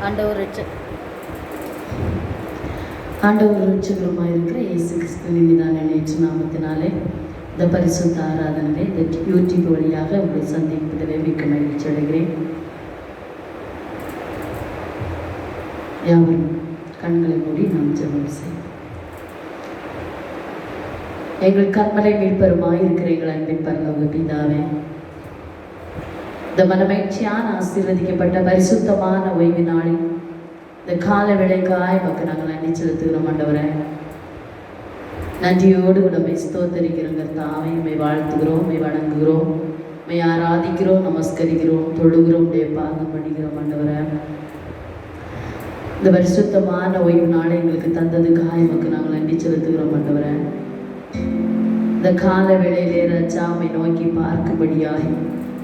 ஆண்டவர் ரட்சகருமாக இருக்கிற இயேசு கிறிஸ்துவின் மீதான நேற்று நாமத்தினாலே இந்த பரிசுத்த ஆராதனை இந்த யூடியூப் வழியாக உங்களை சந்திப்பதிலே மிக்க மகிழ்ச்சி அடைகிறேன். யாவரும் கண்களை மூடி நாம் ஜெபம் செய்வோம். எங்கள் கற்பனை மீட்பருமாய் இருக்கிற எங்கள் அன்பின் பரலோக பிதாவே, இந்த மனமகிழ்ச்சியான ஆசீர்வதிக்கப்பட்ட பரிசுத்தமான ஓய்வு நாளில் இந்த கால வேளைக்காய் மக்கள் நாங்கள் நன்றி செலுத்துகிறோம். ஆண்டவரே, நன்றியோடு கூட மை ஸ்தோத்தரிக்கிறோம். கர்த்தாவே, மை வாழ்த்துகிறோம், மை வணங்குகிறோம், மை ஆராதிக்கிறோம், நமஸ்கரிக்கிறோம், தொழுகிறோம், பாதம் பண்ணிக்கிறோம். ஆண்டவரே, இந்த பரிசுத்தமான ஓய்வு நாளை எங்களுக்கு தந்ததுக்காக மக்கள் நாங்கள் நன்றி செலுத்துகிறோம். ஆண்டவரே, இந்த கால வேளையிலே ராஜாமை நோக்கி பார்க்கும்படியாகி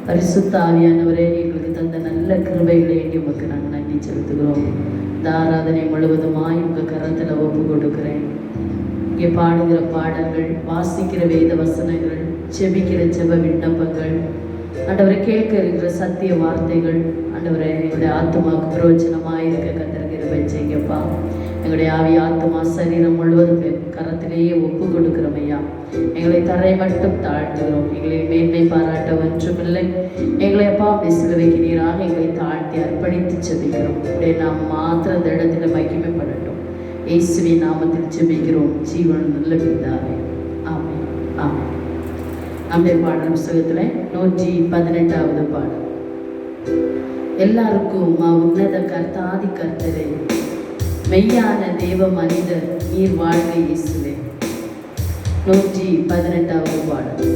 பரிசுத்த ஆவியானவரே எங்களுக்கு தந்த நல்ல கிருபைகளை எண்ணி உமக்கு நாங்கள் நன்றி செலுத்துகிறோம். இந்த ஆராதனை முழுவதுமாய் உங்கள் கரத்தில் ஒப்பு கொடுக்கிறேன். இங்கே பாடுகிற பாடல்கள், வாசிக்கிற வேத வசனங்கள், செபிக்கிற செப விண்ணப்பங்கள், ஆண்டவரை கேட்க இருக்கிற சத்திய வார்த்தைகள், ஆண்டவரை எங்களுடைய ஆத்மாவுக்கு பிரயோஜனமாக இருக்க கத்திருக்கிற செய்யப்பா. எங்களுடைய ஆவி ஆத்மா சரீரம் முழுவதும் கரத்திலேயே ஒப்பு கொடுக்கிறோம் ஐயா. எங்களை தரை மட்டும் தாழ்த்துகிறோம். எங்களை மேன்மை பாராட்ட ஒன்றுமில்லை. எங்களை அப்பா அப்படி சிலுவைக்கு நீராக எங்களை தாழ்த்தி அர்ப்பணித்து செபிக்கிறோம். அப்படியே நாம் மாத்திர இந்த இடத்துல மகிமைப்படட்டும். இயேசுவின் நாமத்தில் செபிக்கிறோம் ஜீவன் நல்ல பிதாவே, ஆமென், ஆமென். நம்முடைய பாடல் புஸ்தகத்தில் 118வது பாடல். எல்லாருக்கும் உன்னத கர்த்தாதி கர்த்தரே, மெய்யான தேவ மனிதர் நீர் வாழ்க இயேசுவே. 118வது பாடல்.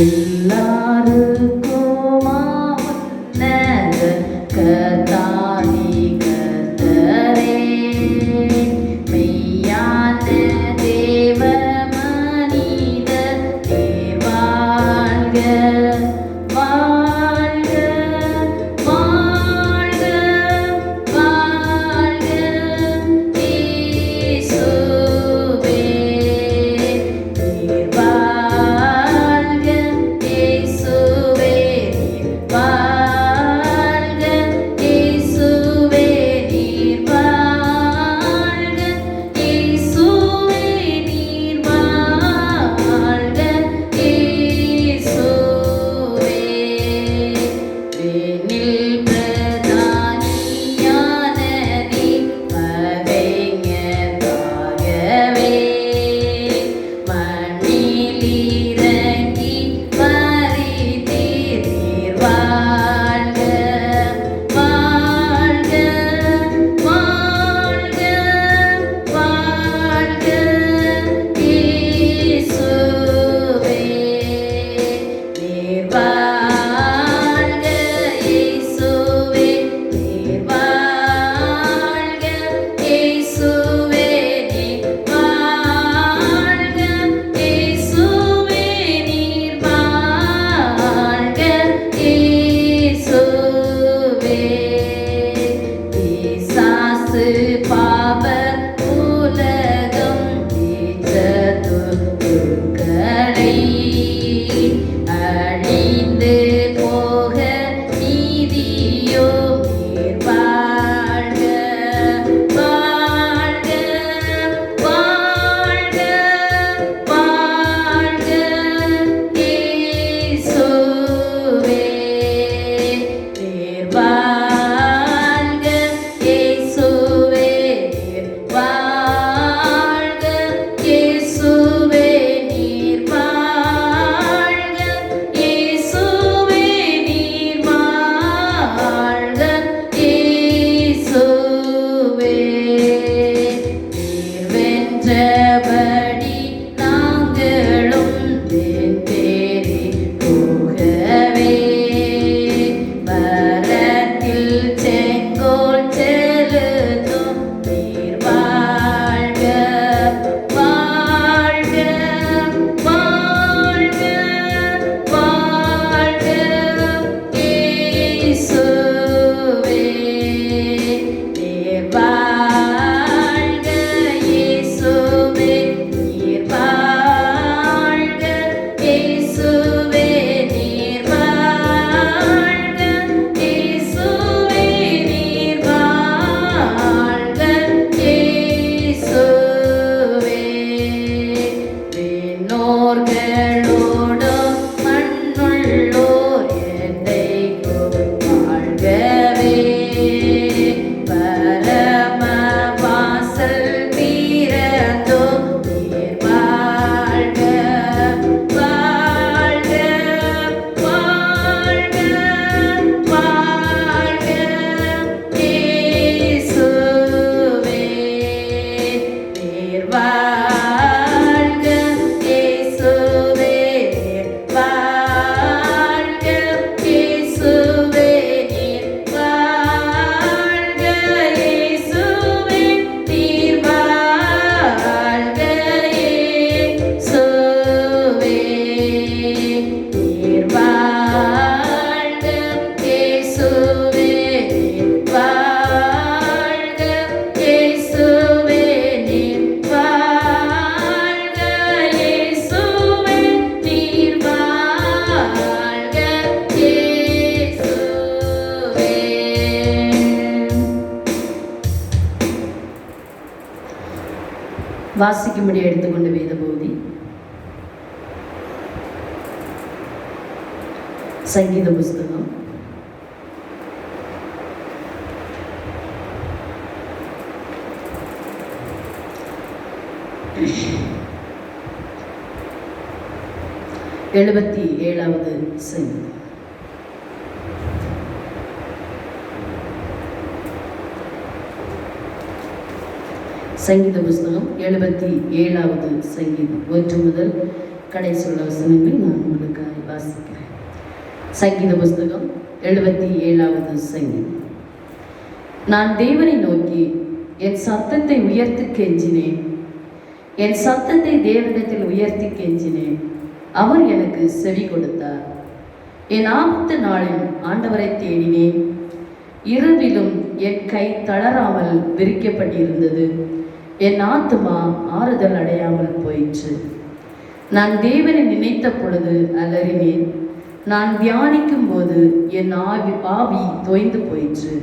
எல்லாருக்கும் உன்னத கர்த்தாதி கர்த்தரே, மெய்யான தேவ மனிதர் நீர் வாழ்க வாசிக்கும்படி எடுத்துக்கொண்ட வேத பகுதி சங்கீத புஸ்தகம் 77வது சங்கீதம். சங்கீத புஸ்தகம் 77வது சங்கீதம் 1 முதல் கடைசி உள்ள வசனங்கள் நான் உங்களுக்காக வாசிக்கிறேன். சங்கீத புஸ்தகம் 77வது சங்கீதம். நான் தேவனை நோக்கி என் சத்தத்தை உயர்த்தி கெஞ்சினேன், என் சத்தத்தை தேவனிடத்தில் உயர்த்தி கெஞ்சினேன். அவர் எனக்கு செவி கொடுத்தார். என் ஆபத்து நாளில் ஆண்டவரை தேடினேன். இரவிலும் என் கை தளராமல் விரிக்கப்பட்டிருந்தது. என் ஆத்துமா ஆறுதல் அடையாமல் போயிற்று. நான் தேவனை நினைத்த பொழுது அலறினேன். நான் தியானிக்கும் போது என் ஆவி தோய்ந்து போயிற்று.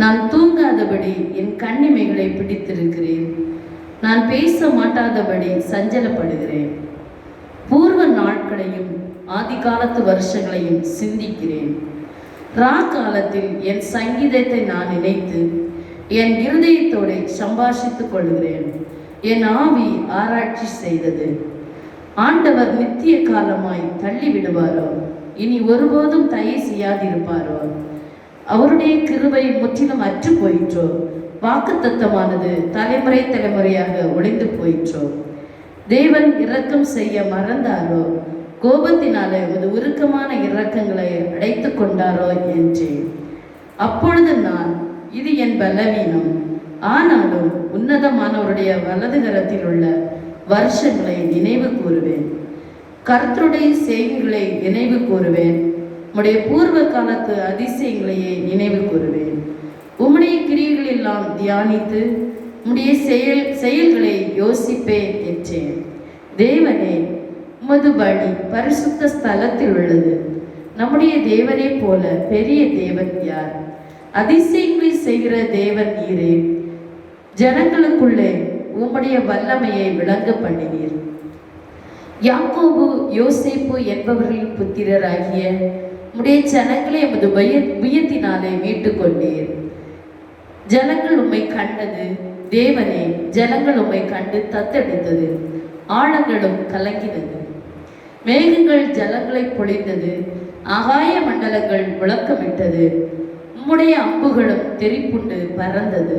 நான் தூங்காதபடி என் கண்ணிமைகளை பிடித்திருக்கிறேன். நான் பேச மாட்டாதபடி சஞ்சலப்படுகிறேன். பூர்வ நாட்களையும் ஆதி காலத்து வருஷங்களையும் சிந்திக்கிறேன். ரா காலத்தில் என் சங்கீதத்தை நான் நினைத்து என் இருதயத்தோடு சம்பாஷித்துக் கொள்கிறேன். என் ஆவி ஆராய்ச்சி செய்தது. ஆண்டவர் நித்திய காலமாய் தள்ளி விடுவாரோ? இனி ஒருபோதும் தயை செய்யாதிருப்பாரோ? அவருடைய கிருபை முற்றிலும் அற்று போயிற்றோ? வாக்குத்தத்தமானது தலைமுறை தலைமுறையாக ஒளிந்து போயிற்றோ? தேவன் இரக்கம் செய்ய மறந்தாரோ? கோபத்தினாலே ஒரு உருக்கமான இரக்கங்களை அடைத்து கொண்டாரோ என்றேன். அப்பொழுது நான், இது என் பலவீனம், ஆனாலும் உன்னதமானவருடைய வலது கரத்தில் உள்ள வருஷங்களை நினைவு கூறுவேன். கர்த்தருடைய செய்திகளை நினைவு கூறுவேன். உம்முடைய பூர்வ காலத்து அதிசயங்களையே நினைவு கூறுவேன். உம்முடைய கிரியைகளெல்லாம் தியானித்து உம்முடைய செயல்களை யோசிப்பேன் என்றேன். தேவனே, உமது வழி பரிசுத்த ஸ்தலத்தில் உள்ளது. நம்முடைய தேவனை போல பெரிய தேவன் யார்? அதிசயங்களை செய்கிற தேவன் நீரே. ஜனங்களுக்குள்ளே உம்முடைய வல்லமையை விளங்க பண்ணினீர். யாக்கோபு யோசேப்பு என்பவர்களின் புத்திரராகிய உம்முடைய ஜனங்களை உமது புயத்தினாலே மீட்டு கொண்டீர். ஜனங்கள் உம்மை கண்டது. தேவனே, ஜனங்கள் உம்மை கண்டு தத்தெடுத்தது. ஆழங்களும் கலங்கினது. மேகங்கள் ஜலங்களை பொழிந்தது. ஆகாய மண்டலங்கள் முழக்கமிட்டது. உம்முடைய அம்புகளும் தெரிப்புண்டு பறந்தது.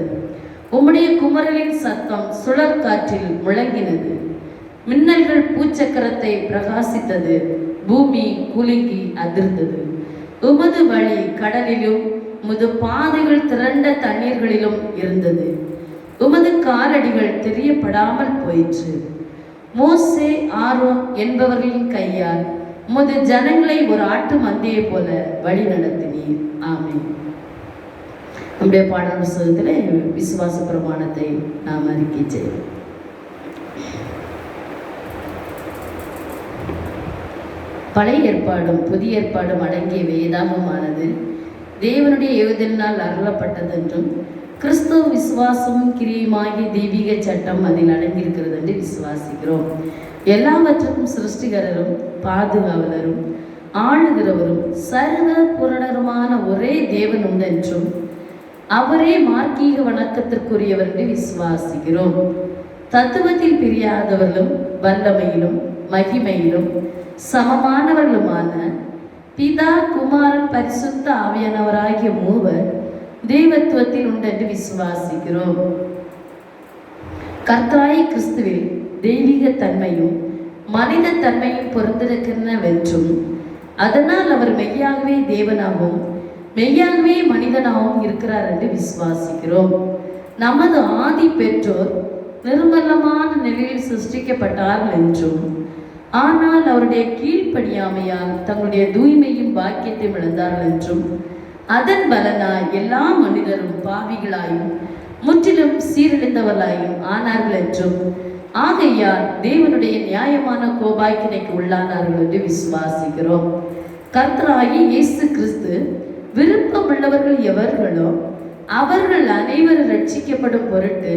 உம்முடைய குமரலின் சத்தம் சுழல் காற்றில் முழங்கினது. மின்னல்கள் பூச்சக்கரத்தை பிரகாசித்தது. பூமி குலுங்கி அதிர்ந்தது. உமது வழி கடலிலும் உமது பாதைகள் திரண்ட தண்ணீர்களிலும் இருந்தது. உமது காலடிகள் தெரியப்படாமல் போயிற்று. மோசே, ஆரோன் என்பவர்களின் கையால் உமது ஜனங்களை ஒரு ஆட்டு மந்தையை போல வழி நடத்தினீர். ஆமென். நம்முடைய பாடல் புத்தகத்தில் விசுவாச பிரமாணத்தை நாம் அறிக்கை செய்வோம். பழைய ஏற்பாடும் புதிய ஏற்பாடும் அடங்கிய வேதாகமானது தேவனுடைய ஏவுதலினால் அருளப்பட்டது என்றும் கிறிஸ்துவ விசுவாசமும் கிரியுமாகிய தெய்வீக சட்டம் அதில் அடங்கியிருக்கிறது என்று விசுவாசிக்கிறோம். எல்லாவற்றுக்கும் சிருஷ்டிகரரும் பாதுகாவலரும் ஆளுகிறவரும் சர்வ பூரணருமான ஒரே தேவன் உண்டென்றும் அவரே மார்க்கீக வணக்கத்திற்குரியவர் என்று விசுவாசிக்கிறோம். தத்துவத்தில் பிரியாதவர்களும் வல்லமையிலும் மகிமையிலும் சமமானவர்களுமான பிதா, குமாரன், பரிசுத்த ஆவியானவராகிய மூவர் தெய்வத்துவத்தில் உண்டென்று விசுவாசிக்கிறோம். கர்த்தராகிய கிறிஸ்துவில் தெய்வீக தன்மையும் மனித தன்மையும் பொருந்திருக்கிறனவென்றும் அதனால் அவர் மெய்யாகவே தேவனாகவும் மெய்யாகவே மனிதனாகவும் இருக்கிறார் என்று விசுவாசிக்கிறோம். நமது ஆதி பெற்றோர் நிர்மலமான நிலையில் சிருஷ்டிக்கப்பட்டார்கள் என்றும் ஆனால் அவருடைய கீழ்ப்படியாமையால் தங்களுடைய தூய்மையும் பாக்கியத்தையும் இழந்தார்கள் என்றும் அதன் பலனாய் எல்லா மனிதரும் பாவிகளாயும் முற்றிலும் சீரழிந்தவர்களாயும் ஆனார்கள் என்றும் ஆகையால் தேவனுடைய நியாயமான கோபாக்கினைக்கு உள்ளானார்கள் என்று விசுவாசிக்கிறோம். கர்த்தராகிய இயேசு கிறிஸ்து விருப்பமுள்ளவர்கள் எவர்களோ அவர்கள் அனைவரும் ரட்சிக்கப்படும் பொருட்டு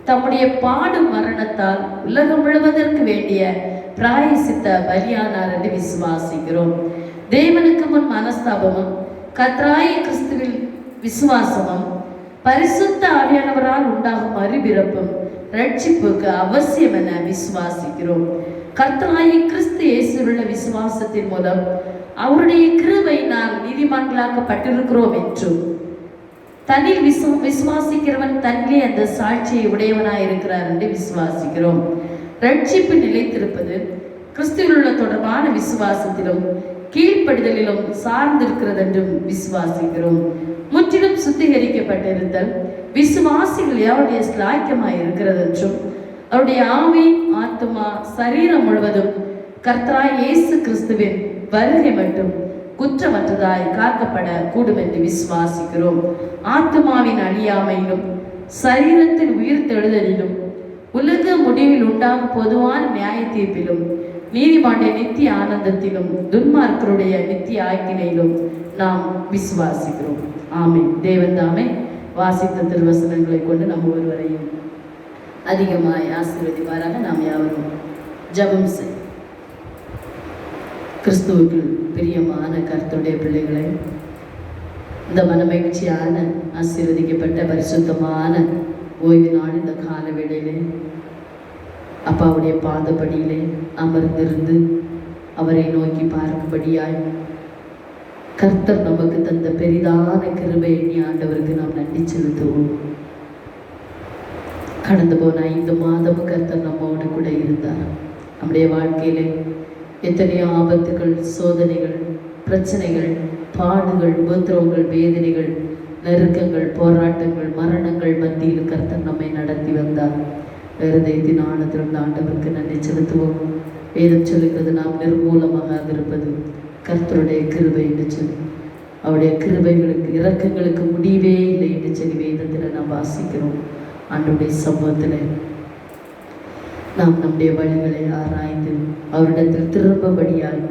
தம்முடைய பாடும் மரணத்தால் உலகம் முழுவதற்கு வேண்டிய பிராயசித்த பலியானார் என்று விசுவாசிக்கிறோம். தேவனுக்கு முன் மனஸ்தாபமும் கர்த்தராகிய கிறிஸ்துவில் விசுவாசமும் பரிசுத்த ஆவியானவரால் உண்டாகும் மறுபிறப்பும் ரட்சிப்புக்கு அவசியம் என விசுவாசிக்கிறோம். கர்த்தராகிய கிறிஸ்து இயேசுவுள்ள விசுவாசத்தின் மூலம் அவருடைய கிருபையினால் நீதிமான்களாக்கப்பட்டிருக்கிறோம் என்றும் தன்னில் விசுவாசிக்கிறவன் தன்னிலே அந்த சாட்சியை உடையவனாய் இருக்கிறார் என்று விசுவாசிக்கிறோம். ரட்சிப்பு நிலைத்திருப்பது கிறிஸ்துவில் உள்ள தொடர்பான விசுவாசத்திலும் கீழ்ப்படிதலிலும் சார்ந்திருக்கிறது என்றும் விசுவாசிக்கிறோம். முற்றிலும் சுத்திகரிக்கப்பட்டிருத்தல் விசுவாசிகள் அவருடைய ஸ்லாக்கியமாய் இருக்கிறது என்றும் அவருடைய ஆவி ஆத்துமா சரீரம் முழுவதும் கர்த்தராய் இயேசு கிறிஸ்துவின் வருகை மட்டும் குற்றமற்றதாய் காக்கப்பட கூடும் என்று விசுவாசிக்கிறோம். ஆத்துமாவின் அழியாமையிலும் சரீரத்தின் உயிர் தெழுதலிலும் உலக முடிவில் உண்டாகும் பொதுவான நியாய தீர்ப்பிலும் நீதிமானுடைய நித்திய ஆனந்தத்திலும் துன்மார்க்கருடைய நித்திய ஆக்கினையிலும் நாம் விசுவாசிக்கிறோம். ஆமென். தேவன் தாமே வாசித்த திருவசனங்களை கொண்டு நம்ம ஒருவரையும் அதிகமாய் ஆசீர்வதிப்பாராக. நாம் யாவரும் ஜெபம் செய். கிறிஸ்துவுக்கு பிரியமான கர்த்தருடைய பிள்ளைகளை, இந்த மனமகிழ்ச்சியான ஆசீர்வதிக்கப்பட்ட பரிசுத்தமான ஓய்வு நாள் இந்த கால வேளையிலே அப்பாவுடைய பாதப்படியிலே அமர்ந்திருந்து அவரை நோக்கி பார்க்கும்படியாய் கர்த்தர் நமக்கு தந்த பெரிதான கிருபை எண்ணி ஆண்டவருக்கு நாம் நன்றி செலுத்துவோம். கடந்து போன 5 மாதமும் கர்த்தர் நம்மோடு கூட இருந்தார். நம்முடைய வாழ்க்கையிலே எத்தனையோ ஆபத்துகள், சோதனைகள், பிரச்சனைகள், பாடுகள், உபத்திரவங்கள், வேதனைகள், நெருக்கங்கள், போராட்டங்கள், மரணங்கள் மத்தியில் கர்த்தர் நம்மை நடத்தி வந்தார். இருதயத்தின் ஆழத்திலிருந்து ஆண்டவருக்கு நன்றி செலுத்துவோம். வேதம் சொல்லுகிறது நாம் நிர்மூலமாகாதிருப்பது கர்த்தருடைய கிருபை என்று சொல்லி, அவருடைய கிருபைகளுக்கு இரக்கங்களுக்கு முடிவே இல்லை என்று சொல்லி வேதத்தில் நாம் வாசிக்கிறோம். ஆண்டவருடைய சமூகத்தில் நாம் நம்முடைய வழிகளை ஆராய்ந்து அவரிடத்தில் திரும்பபடியாய்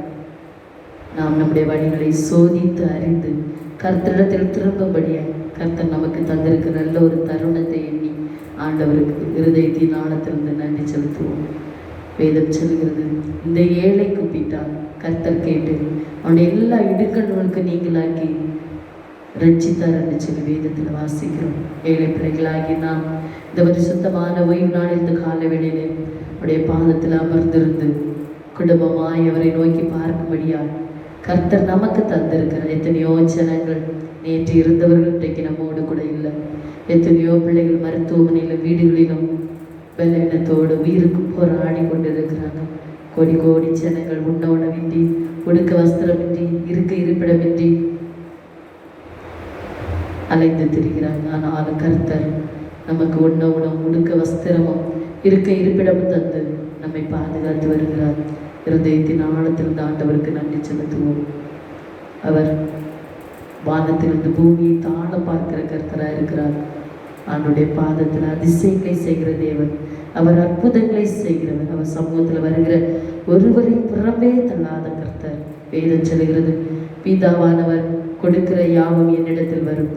நாம் நம்முடைய வழிகளை சோதித்து அறிந்து கர்த்தரிடத்தில் திரும்பபடியாய் கர்த்தர் நமக்கு தந்திருக்கிற நல்ல ஒரு தருணத்தை எண்ணி ஆண்டவருக்கு இருதயத்தின் ஆழத்திலிருந்து நன்றி செலுத்துவோம். வேதம் சொல்கிறது, இந்த ஏழை கூப்பிட்டால் கர்த்தர் கேட்டு அவனுடைய எல்லா இடுக்கண்களுக்கு நீங்களாக்கி ரட்சித்தார் என்று சொல்லி வேதத்தில் வாசிக்கிறோம். ஏழை பிள்ளைகளாகி நாம் இந்த பரிசுத்தமான ஓய்வு நாள் இந்த கால வேளையிலே அவருடைய பாதத்தில் அமர்ந்திருந்து குடும்பமாய் அவரை நோக்கி பார்க்கும்படியால் கர்த்தர் நமக்கு தந்திருக்கிறார். எத்தனையோ ஜனங்கள் நேற்று இருந்தவர்கள் இன்றைக்கு நம்மோடு கூட இல்லை. எத்தனையோ பிள்ளைகள் மருத்துவமனையிலும் வீடுகளிலும் பலவீனத்தோடு உயிருக்கு போராடி கொண்டிருக்கிறாங்க. கோடி கோடி ஜனங்கள் உண்ண உணவின்றி, உடுக்க வஸ்திரமின்றி, இருக்க இருப்பிடமின்றி அலைந்து திரிகிறாங்க. ஆனாலும் கர்த்தர் நமக்கு உண்ண உணவு, உடுக்க வஸ்திரமும், இருக்க இருப்பிடமும் தந்து நம்மை பாதுகாத்து வருகிறார். இருதயத்தின் ஆழத்திலிருந்து ஆண்டவருக்கு நன்றி செலுத்துவோம். அவர் வானத்திலிருந்து பூமியை தாழ பார்க்கிற கர்த்தராக இருக்கிறார். ஆண்டுடைய பாதத்தில் அதிசயங்களை செய்கிற தேவன், அவர் அற்புதங்களை செய்கிறவர். அவர் சமூகத்தில் வருகிற ஒருவரை புறம்பே தள்ளாத கர்த்தர். வேதம் சொல்கிறது, பிதாவானவர் கொடுக்கிற யாவும் என்னிடத்தில் வரும்,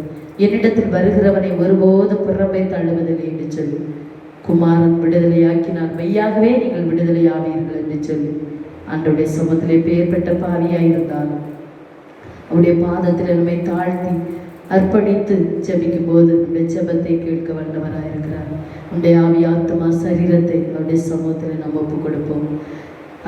என்னிடத்தில் வருகிறவனை ஒருபோதும் புறம்பே தள்ளுவதில்லை என்று சொல்லி, குமாரன் விடுதலையாக்கினால் மெய்யாகவே நீங்கள் விடுதலையாவீர்கள் என்று சொல்லி, ஆண்டவருடைய சமூகத்திலே பெயர் பெற்ற பாவியாயிருந்தாலும் அவருடைய பாதத்தில் நம்மை தாழ்த்தி அர்ப்பணித்து ஜெபிக்கும் போது நம்முடைய ஜெபத்தை கேட்க வல்லவராயிருக்கிறார். நம்முடைய ஆவி ஆத்மா சரீரத்தை அவருடைய சமூகத்தில் நாம் ஒப்பு கொடுப்போம்.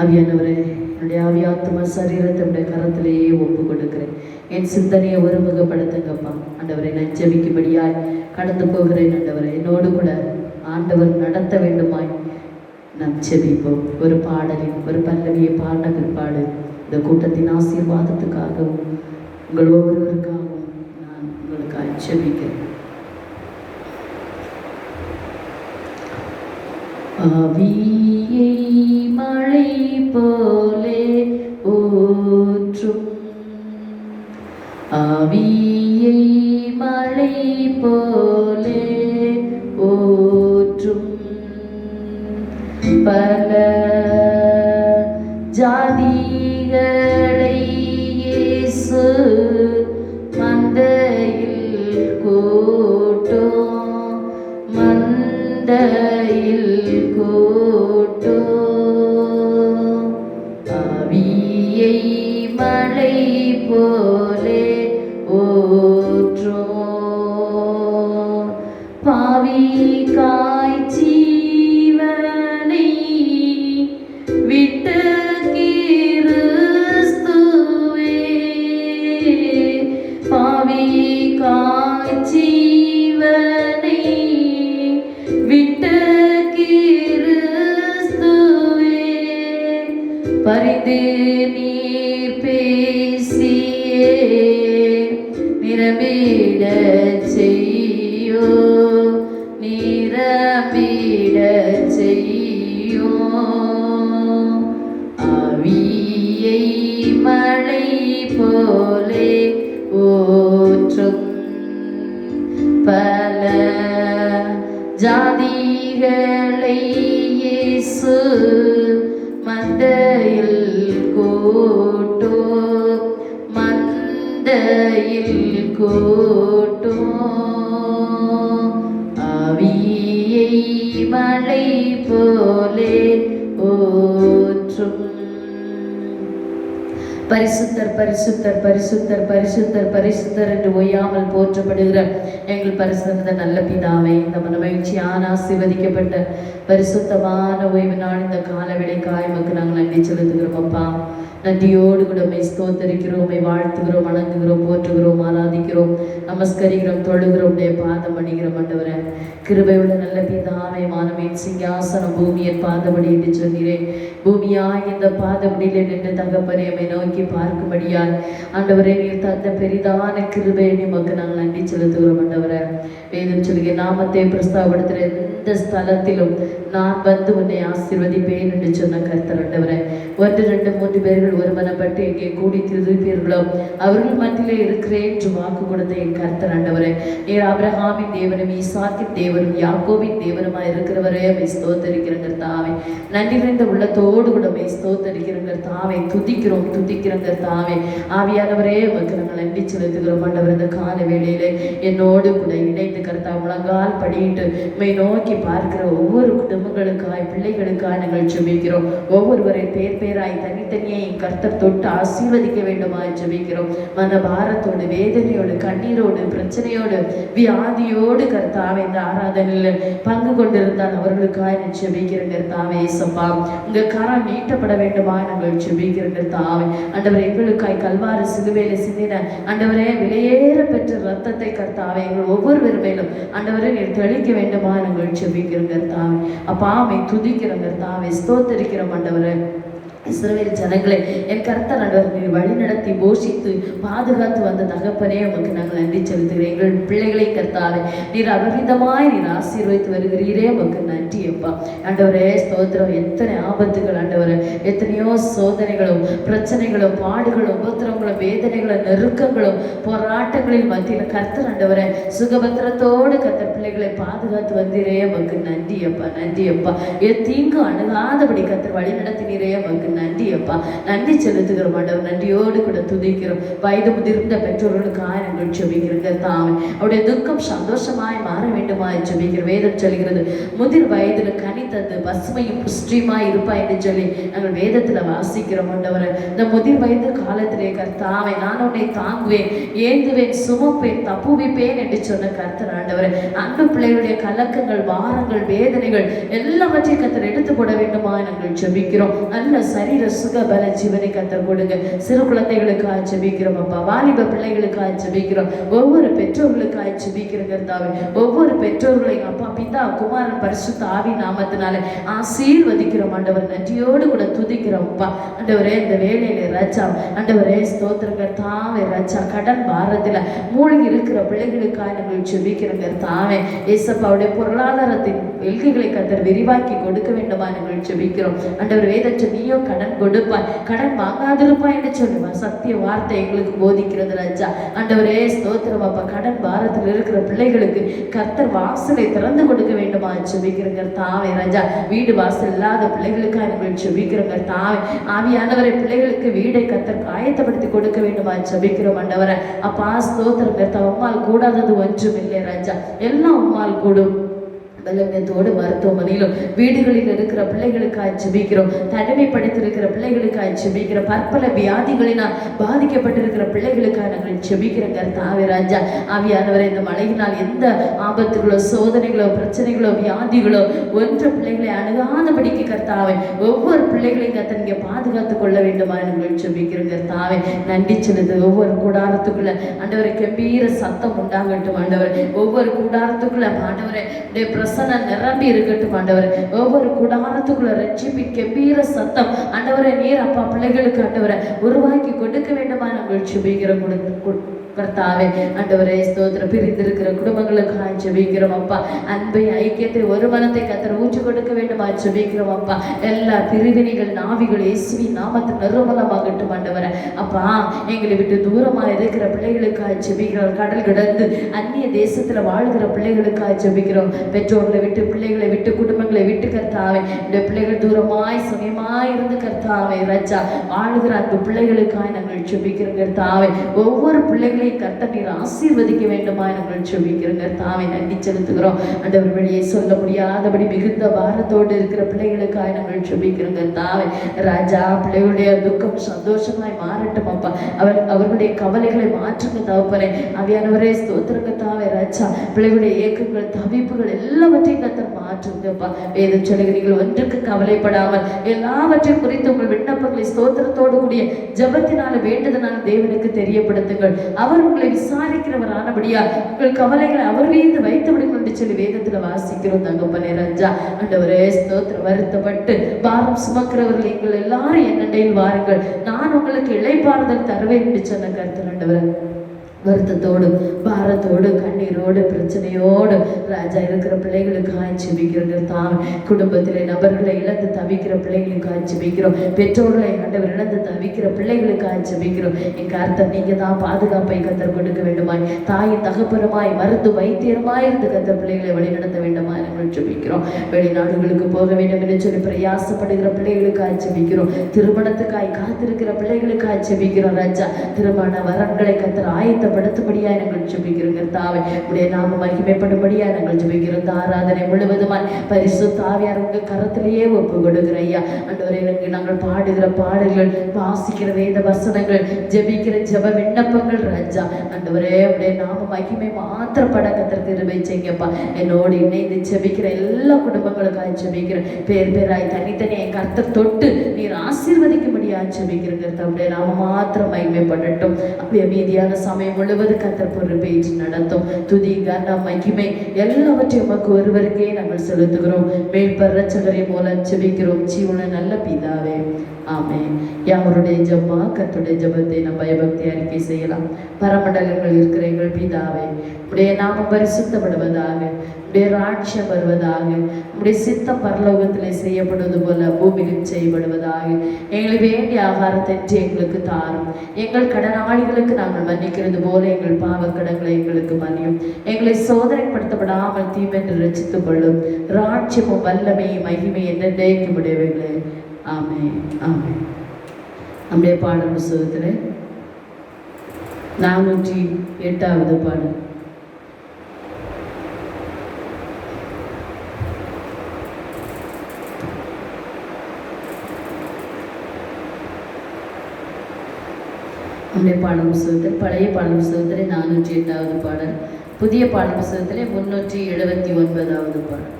ஆவியானவரே, என்னுடைய ஆவி ஆத்மா சரீரத்தை நம்முடைய கரத்திலேயே ஒப்பு கொடுக்கிறேன். என் சிந்தனையை ஒருமுகப்படுத்துங்கப்பா. ஆண்டவரை நான் ஜெபிக்கும்படியாய் கடந்து போகிறேன். ஆண்டவரை என்னோடு கூட ஆண்டவர் நடத்த வேண்டுமாய் நாம் ஜெபிப்போம். ஒரு பாடலின் ஒரு பல்லவியை பாடின பிற்பாடு இந்த கூட்டத்தின் ஆசீர்வாதத்துக்காகவும் உங்கள் ஒவ்வொருவருக்காகவும் நான் உங்களுக்காக ஜெபிக்கிறேன். ஆவியை மழை போலே ஊற்றும், ஆவியை மழை போலே ஊற்றும், பல ஜாதிகளை இயேசு மந்தையில் கூட்டும், மந்த ஆவி காய்ச்சீவனை விட்டு கிறிஸ்துவே பாவி காய்ச்சீவனை விட்டு கிறிஸ்துவே பரிந்து நீர் பேசியே நிரம்பிட செய்யோ நிரம்பிட செய்யோ ஆவியை மழை போலே ஊற்றும் பல ஜாதிகளை இயேசு மந்தையில் கூட்டோ மந்தையில் கூட்டோ ஆவியை மழை போலே ஊற்றும். பரிசுத்தர் பரிசுத்தர் பரிசுத்தர் பரிசுத்தர் பரிசுத்தர் என்று ஓயாமல் போற்றப்படுகிற எங்கள் பரிசுத்த நல்ல பிதாவை, இந்த மகிழ்ச்சியான ஆசீர்வதிக்கப்பட்ட பரிசுத்தமான ஓய்வு நாள் இந்த காலவேளைக்காய் மக்கள் நாங்கள் நன்றி செலுத்துகிறோம் அப்பா. நன்றியோடு கூட உம்மை ஸ்தோத்தரிக்கிறோம், உம்மை வாழ்த்துகிறோம், வணங்குகிறோம், போற்றுகிறோம், ஆராதிக்கிறோம், நமஸ்கரிக்கிறோம், தொழுகிறோம், உடைய பாதம் அணிகிறோம். ஆண்டவரே கிருபையுள்ள நல்ல பிதாவே, மானவின் சிங்காசனம் பூமியின் பாதபடி என்று சொன்னீரே. பூமியாய் இந்த பாதபடியிலே நின்று தகப்பனே உம்மை நோக்கி பார்க்கும்படியால் ஆண்டவரே நீர் தந்த பெரிதான கிருபையை நிமக்கு நாங்கள் நன்றி செலுத்துகிறோம். ஆண்டவரே வேதம் சொல்லுகிற நாமத்தை பிரஸ்தாபடுத்துகிற எந்த ஸ்தலத்திலும் நான் வந்து உன்னை ஆசீர்வதிப்பேன் என்று சொன்ன கர்த்தர். ஆண்டவரே 1 2 3 பேர்கள் ஒருமனப்பட்டு எங்கே கூடி திருப்பீர்களோ அவர்கள் மத்தியிலே இருக்கிறேன் என்று வாக்கு கொடுத்த என் கர்த்தர். ஆண்டவரே நீர் ஆபிரகாமின் தேவனும் ஈசாக்கின் தேவனும் யாக்கோபின் தேவனுமாய் இருக்கிறவரே உம்மை ஸ்தோத்தரிக்கிறோம் கர்த்தாவே. நன்றி நிறைந்த உள்ளத்தோடு கூட உம்மை ஸ்தோத்தரிக்கிறோம் கர்த்தாவே. துதிக்கிறோம் கர்த்தாவே. ஆவியானவரே உமக்கு நாங்கள் நன்றி செலுத்துகிறோம். ஆண்டவர் இந்த கால வேளையிலே என்னோடு கூட இணைந்து கர்த்தா முழங்கால் படியிட்டு உம்மை நோக்கி பார்க்கிற ஒவ்வொரு குடும்பங்களுக்காய் பிள்ளைகளுக்காய் நாங்கள் ஜெபிக்கிறோம். ஒவ்வொருவரை பேர் பேராய் தனித்தனியே கர்த்தர் தொட்டு ஆசீர்வதிக்க வேண்டுமா ஜெபிக்கிறோம். மன பாரத்தோடு வேதனையோடு கண்ணீரோடு பிரச்சனையோடு வியாதியோடு கர்த்தாவே இந்த ஆராதனையில் பங்கு கொண்டிருந்தால் அவர்களுக்காக ஜெபிக்கிறேன் கர்த்தாவே. ஏசப்பா உங்க கரம் நீட்டப்பட வேண்டுமா நாங்கள் ஜெபிக்கிறேன் கர்த்தாவே. ஆண்டவரே எங்களுக்காய் கல்வாரி சிலுவையில சிந்தின ஆண்டவரே விலையேற பெற்ற ரத்தத்தை கர்த்தாவே எங்கள் ஒவ்வொருவர் மேலும் ஆண்டவரே நீர் தெளிக்க வேண்டுமா நாங்கள் ஜெபிக்கிறோம் கர்த்தாவே. அப்பா உம்மை துதிக்கிறோம் கர்த்தாவே, ஸ்தோத்தரிக்கிறோம். ஆண்டவரே இஸ்ரவேல் ஜனங்களை என் கர்த்தர் ஆண்டவர் நீர் வழி நடத்தி போஷித்து பாதுகாத்து வந்த தகப்பனே உமக்கு நாங்கள் நன்றி செலுத்துகிறேன். எங்கள் பிள்ளைகளை கர்த்தாவே நீர் அபரிதமாய் நீர் ஆசீர்வதித்து வருகிறீரே உமக்கு நன்றி அப்பா. ஆண்டவரே ஸ்தோத்திரம். எத்தனை ஆபத்துகள் ஆண்டவரே, எத்தனையோ சோதனைகளும் பிரச்சனைகளும் பாடுகளும் உபத்திரங்களும் வேதனைகளும் நெருக்கங்களும் போராட்டங்களின் மத்தியில் கர்த்தர் ஆண்டவரே சுகபத்திரத்தோடு கர்த்தர் பிள்ளைகளை பாதுகாத்து வந்தீரே உமக்கு நன்றி அப்பா. நன்றி அப்பா. தீங்கு அணுகாதபடி கர்த்தர் வழி நடத்தினீரே உமக்கு நன்றி அப்பா. நன்றி செலுத்துகிறோம் ஆண்டவர். நன்றியோடு கூட துதிக்கிறோம். வயது முதிர்ந்த பெற்றோர்களுக்காக நாங்கள் ஜெபிக்கிறோம் கர்த்தாவே. அவருடைய துக்கம் சந்தோஷமாய் மாற வேண்டுமாய் ஜெபிக்கிறோம். வேதம் சொல்கிறது முதிர் வயதில் கனி தந்து பசுமையும் புஷ்டியுமாய் இருப்பாய் என்று சொல்லி நாங்கள் வேதத்துல வாசிக்கிறோம். ஆண்டவரை இந்த முதிர் வயது காலத்திலே கர்த்தாவே நான் உன்னை தாங்குவேன், ஏந்துவேன், சுமப்பேன், தப்புவிப்பேன் என்று சொன்ன கர்த்தர். ஆண்டவரை அன்பு பிள்ளைகளுடைய கலக்கங்கள் பாரங்கள் வேதனைகள் எல்லாவற்றையும் கர்த்தர் எடுத்து போட வேண்டுமா நாங்கள் ஜெபிக்கிறோம். நல்ல சரீர சுக பல ஜீவனை கர்த்தர் கொடுங்க. சிறு குழந்தைகளுக்காக ஜெபிக்கிறோம் அப்பா. வாலிப பிள்ளைகளுக்காக ஜெபிக்கிறோம். ஒவ்வொரு பெற்றோர்களுக்காக ஜெபிக்கிறோம் கர்த்தாவே. ஒவ்வொரு பெற்றோர்களையும் அப்பா பிதா குமாரன் பரிசுத்த ஆவி நாமத்தினால ஆசீர்வதிக்கிறோம் ஆண்டவர். நன்றியோடு கூட துதிக்கிறோம் அப்பா. ஆண்டவரே இந்த வேலையில ராஜா ஆண்டவரே ஸ்தோத்திரம் கர்த்தாவே. ராஜா கடன் பாரத்தில் மூழ்கி இருக்கிற பிள்ளைகளுக்காக நாங்கள் ஜெபிக்கிறோம் கர்த்தாவே. ஏசப்பாவுடைய பொருளாதாரத்தின் வெல்கைகளை கர்த்தர் விரிவாக்கி கொடுக்க வேண்டுமா நாங்கள் ஜெபிக்கிறோம் ஆண்டவர். வேதத்தை நீயோ கடன் கொடுப்பாய், கடன் வாங்காதிருப்பாய் என்று சொல்லுவா சத்திய வார்த்தை எங்களுக்கு போதிக்கிறது ராஜா. ஆண்டவரே ஸ்தோத்திரம் அப்பா. கடன் பாரத்தில் இருக்கிற பிள்ளைகளுக்கு கர்த்தர் வாசலை திறந்து கொடுக்க வேண்டுமா ஜெபிக்கிறோம் கர்த்தாவே. ராஜா வீடு வாசல் இல்லாத பிள்ளைகளுக்காக நாங்கள் ஜெபிக்கிறோம் கர்த்தாவே. ஆவியானவரை பிள்ளைகளுக்கு வீடை கர்த்தர் ஆயத்தப்படுத்தி கொடுக்க வேண்டுமா ஜெபிக்கிறோம் ஆண்டவரை. அப்பா ஸ்தோத்திரம் கர்த்தா. உம்மால் கூடாதது ஒன்றும் இல்லை ராஜா, எல்லாம் உம்மால் கூடும். பலவீனத்தோடு மருத்துவமனையிலும் வீடுகளில் இருக்கிற பிள்ளைகளுக்காக ஜெபிக்கிறோம். தனிமைப்படுத்திருக்கிற பிள்ளைகளுக்காக ஜெபிக்கிறோம். பற்பல வியாதிகளினால் பாதிக்கப்பட்டிருக்கிற பிள்ளைகளுக்காக நாங்கள் ஜெபிக்கிறோம். கர்த்தாவே ராஜா ஆவியானவரே, இந்த மழையினால் எந்த ஆபத்துகளோ சோதனைகளோ பிரச்சனைகளோ வியாதிகளோ ஒன்று பிள்ளைகளை அணுகாதபடிக்கு கர்த்தாவே ஒவ்வொரு பிள்ளைகளையும் கர்த்தர் நீங்க பாதுகாத்துக் கொள்ள வேண்டுமா நாங்கள் ஜெபிக்கிறோம். கர்த்தாவே நன்றி செலுத்து. ஒவ்வொரு கூடாரத்துக்குள்ள ஆண்டவரை கம்பீர சத்தம் உண்டாகட்டும். ஆண்டவர் ஒவ்வொரு கூடாரத்துக்குள்ள ஆண்டவரை பிரசன்னம் நிரம்பி இருக்கட்டும். ஆண்டவரை ஒவ்வொரு கூடாரத்துக்குள்ள ரட்சிப்பின் கம்பீர சத்தம் ஆண்டவரை நீர் அப்பா பிள்ளைகளுக்கு ஆண்டவரை உருவாக்கி கொடுக்க வேண்டுமா நாங்கள் ஜெபிக்கிறோம். கர்த்தாவே ஆண்டவரே ஸ்தோத்திரம். பிரிந்திருக்கிற குடும்பங்களுக்காக ஜெபிக்கிறோம் அப்பா. அன்பை ஐக்கியத்தை ஒரு மனத்தை கர்த்தர் ஊற்றி கொடுக்க வேண்டுமா ஜெபிக்கிறோம் அப்பா. எல்லா பிரிவினைகள் நாவிகள் இயேசுவின் நாமத்தில் நிர்மூலமாகட்டும். ஆண்டவரே அப்பா எங்களை விட்டு தூரமா இருக்கிற பிள்ளைகளுக்காக ஜெபிக்கிறோம். கடல் கடந்து அந்நிய தேசத்துல வாழ்கிற பிள்ளைகளுக்காக ஜெபிக்கிறோம். பெற்றோர்களை விட்டு பிள்ளைகளை விட்டு குடும்பங்களை விட்டு கர்த்தாவே இந்த பிள்ளைகள் தூரமாய் சமயமாய் இருந்து கர்த்தாவே ராஜா வாழ்கிற அந்த பிள்ளைகளுக்காக நாங்கள் ஜெபிக்கிறோம். கர்த்தாவே ஒவ்வொரு பிள்ளைகளையும் கர்த்தர் நீர் ஆசீர்வதிக்க வேண்டுமா நாங்கள் ஜெபிக்கிறோம். கர்த்தாவே நன்றி செலுத்துகிறோம். ஆண்டவர் வழியை சொல்ல முடியாதபடி மிகுந்த பாரத்தோடு இருக்கிற பிள்ளைகளுக்காக நாங்கள் ஜெபிக்கிறோம். கர்த்தாவே ராஜா பிள்ளைகளுடைய துக்கம் சந்தோஷமாய் மாறட்டும் அப்பா. அவர்களுடைய கவலைகளை மாற்றுங்க தகப்பனே. ஆவியானவரே ஸ்தோத்திரம். கர்த்தாவே ராஜா பிள்ளைகளுடைய ஏக்கங்கள் தவிப்புகள் எல்லாவற்றையும் கர்த்தர் மாற்றுங்கப்பா. வேதம் சொல்லுகிறீர்கள் ஒன்றுக்கு கவலைப்படாமல் எல்லாவற்றையும் குறித்து உங்கள் விண்ணப்பங்களை ஸ்தோத்திரத்தோடு கூடிய ஜபத்தினால வேண்டுதனால தேவனுக்கு தெரியப்படுத்துங்கள். அவர் உங்களை விசாரிக்கிறவரானபடியா உங்கள் கவலைகளை அவர் மீது வைத்து விடுங்கள் என்று சொல்லி வேதத்துல வாசிக்கிறோம் தகப்பனே ராஜா. ஆண்டவரே ஸ்தோத்திரம். வருத்தப்பட்டு பாரம் சுமக்கிறவர்கள் எங்கள் எல்லாரும் என்னண்டையில் வாருங்கள், நான் உங்களுக்கு இளைப்பாறுதல் தருவேன் என்று சொன்ன கர்த்தர். ஆண்டவரே வருத்தத்தோடு பாரத்தோடு கண்ணீரோடு பிரச்சனையோடு ராஜா இருக்கிற பிள்ளைகளுக்காக ஜெபிக்கிறோம். தான் குடும்பத்திலே நபர்களை இழந்து தவிக்கிற பிள்ளைகளுக்காக ஜெபிக்கிறோம். பெற்றோர்களை ஆண்டவர் இழந்து தவிக்கிற பிள்ளைகளுக்காக ஜெபிக்கிறோம். என் கர்த்தர் நீங்க தான் பாதுகாப்பை கர்த்தர் கொடுக்க வேண்டுமாய், தாயின் தகப்பனுமாய் மருந்து வைத்தியருமாய் இருந்து கர்த்தர் பிள்ளைகளை வழிநடத்த வேண்டுமாய் நாங்கள் ஜெபிக்கிறோம். வெளிநாடுகளுக்கு போக வேண்டும் என்று சொல்லி பிரயாசப்படுகிற பிள்ளைகளுக்காக ஜெபிக்கிறோம். திருமணத்துக்காய் காத்திருக்கிற பிள்ளைகளுக்காக ஜெபிக்கிறோம். ராஜா திருமண வரன்களை கர்த்தர் ஆயத்த படுத்தும்படியா நாங்கள் ஜெபிக்கிறோம். கர்த்தாவே உடைய நாம மகிமைப்படும்படியா நாங்கள் ஜெபிக்கிறோம். ஆராதனை முழுவதுமாய் பரிசுத்த ஆவியார் உங்க கரத்திலேயே ஒப்பு கொடுக்கிற ஐயா. ஆண்டவரே நாங்கள் பாடுகிற பாடல்கள், வாசிக்கிற வேத வசனங்கள், ஜெபிக்கிற ஜெப விண்ணப்பங்கள் ராஜா ஆண்டவரே உடைய நாம மகிமை மாத்திரப்பட கர்த்தர் கிருபை செய்யுங்கப்பா. என்னோடு இணைந்து ஜெபிக்கிற எல்லா குடும்பங்களுக்காக ஜெபிக்கிறேன். பேர் பேராய் தனித்தனியை கர்த்தர் தொட்டு நீர் ஆசீர்வதிக்கும்படியா ஜெபிக்கிறேன். கர்த்தர் உடைய நாம மாத்திரம் மகிமைப்படட்டும். அப்படியே மீதியான சமயம் முழுவது கர்த்தர் பொறுப்பேற்று நடத்தும். துதி கனம் மகிமை எல்லாவற்றையும் உமக்கு ஒருவருக்கே நாங்கள் செலுத்துகிறோம். மேற்பர் இரட்சகரின் மூலம் ஜெபிக்கிறோம் ஜீவன நல்ல பிதாவே, ஆமென். யாவருடைய ஜெபமா கர்த்தருடைய ஜெபத்தை நாம் பயபக்தி அறிக்கை செய்யலாம். பரமண்டலங்கள் இருக்கிற எங்கள் பிதாவே, உடைய நாமம் பரிசுத்தப்படுவதாக, உடைய ராட்சியம் வருவதாக, உடைய சித்தம் பரலோகத்திலே செய்யப்படுவது போல பூமியில் செய்யப்படுவதாக. எங்களுக்கு வேண்டிய ஆகாரத்தை எங்களுக்கு தாரும். எங்கள் கடனாளிகளுக்கு நாங்கள் மன்னிக்கிறது போல எங்கள் பாவக்கடங்களை எங்களுக்கு மன்னியும். எங்களை சோதனைப்படுத்தப்படாமல் தீமென்று ரட்சித்துக் கொள்ளும். ராட்சியமும் வல்லமையும் மகிமை என்னென்றைக்கு உடையவைகளே. ஆமென், ஆமென். நம்முடைய பாடல் புத்தகத்தில் 408வது பாடல். நம்முடைய பாடல் புத்தகத்தில் பழைய பாடல் புத்தகத்தில் 408வது பாடல், புதிய பாடல் புத்தகத்திலே 379வது பாடல்.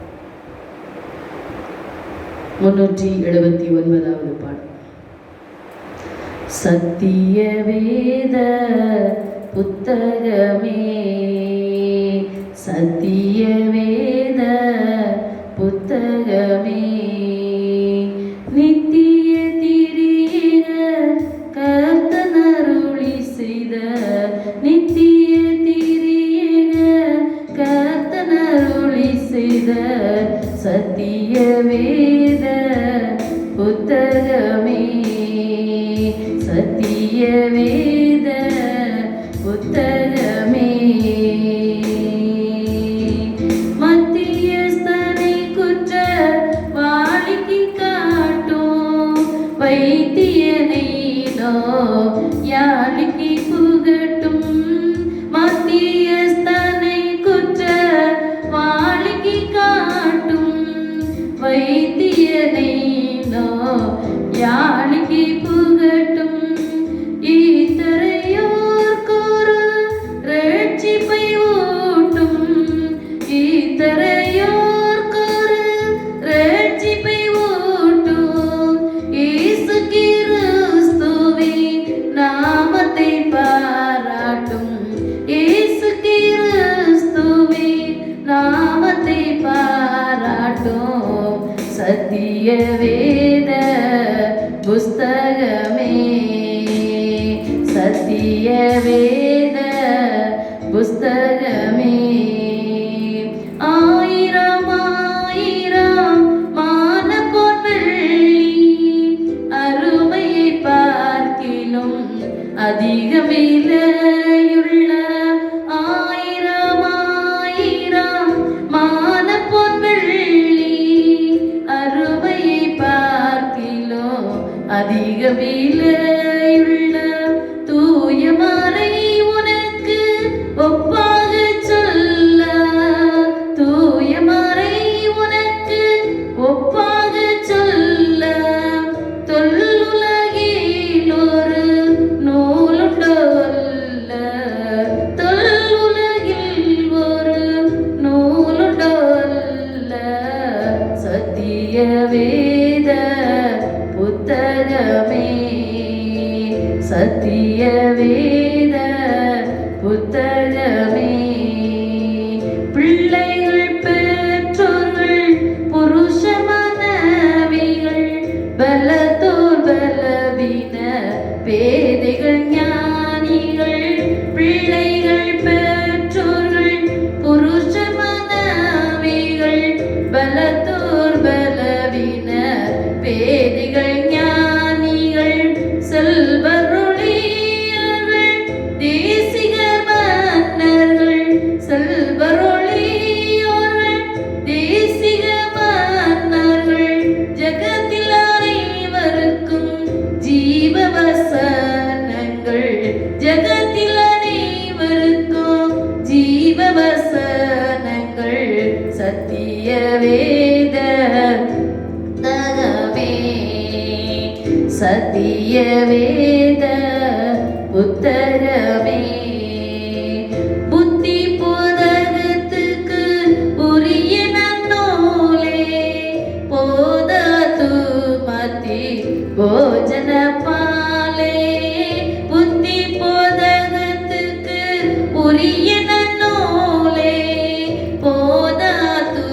379வது பாடல். சத்திய வேத புத்தகமே, சத்திய வேத புத்தகமே, நித்திய திரிய கர்த்தனருளி செய்த, நித்திய திரிய கர்த்தனருளி செய்த சத்திய வேத புத்தகமே, சத்திய வேத புத்தகமே, மத்தியஸ்தனை குற்ற வாளிக்கு காட்டும் வைத்தியனை யாழிக்கு புகட்டும், மத்தியஸ்தனை குற்ற வாளிக்கு காட்டும் யாழிக்கு புகட்டும் ஈத்தரையோர்க்கொரு ரட்சிப்பை ஊட்டும் ஈத்தரையோர்க்கொரு ரட்சிப்பை ஊட்டும் இயேசு கிறிஸ்துவின் நாமத்தை பாராட்டும் இயேசு கிறிஸ்துவின் நாமத்தை பாராட்டும் சத்திய வேத புஸ்தகமே சத்திய வேத புஸ்தகமே ஆயிரம் ஆயிரம் மான பொன்வெள்ளி அருமையை பார்க்கிலும் அதிக விலையுள்ள ஆயிரம் ஆயிரம் மான பொன்வெள்ளி அருமையை பார்க்கிலும் அதிக விலையுள்ள தூய மறை உனக்கு ஒப்பாக சொல்ல தூய மறை உனக்கு ஒப்பாக சொல்ல தொல்லுலகில் ஒரு நூலுண்டோல்ல தொல்லுலகில் ஒரு நூலுண்டோல்ல சத்திய வேத புத்தகமே சத்திய வேத புத்தகமே பிள்ளைகள் பெற்றோர்கள் புருஷ மனைவிகள் பலத்தோர் பலவீன பேதைகள் ஞானிகள் பிள்ளைகள் பெற்றோர்கள் புருஷ மனைவிகள் பலத்தோர் பலவீன பேதைகள் ஞானிகள் செல்வருளியர்கள் தேசிகர் மன்னர்கள் செல்வருளியோர்கள் தேசிக மன்னர்கள் ஜகத்தில் அனைவருக்கும் ஜீவ வசனங்கள் ஜகத்தில் அனைவருக்கும் ஜீவ வசனங்கள் சத்திய வேத புத்தகமே சத்திய வேத புத்தகமே புத்தி போதகத்துக்கு உரிய நன்னூலே போதாது மதி போஜன பாலே புத்தி போதகத்துக்கு உரிய நன்னூலே போதாது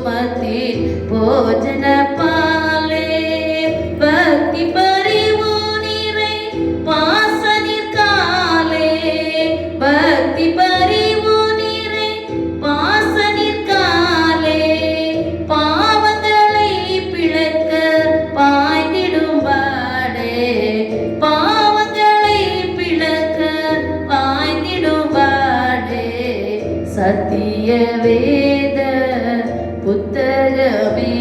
மதி போஜன பாலே பக்தி பரிவு நீரை பாசனிற் காலே பக்தி பரிவு நீரை பாசனிற் காலே பாவங்களை பிளக்க பாய்ந்திடும் பாடே பாவங்களை பிளக்க பாய்ந்திடும் பாடே சத்திய வேத புத்தகமே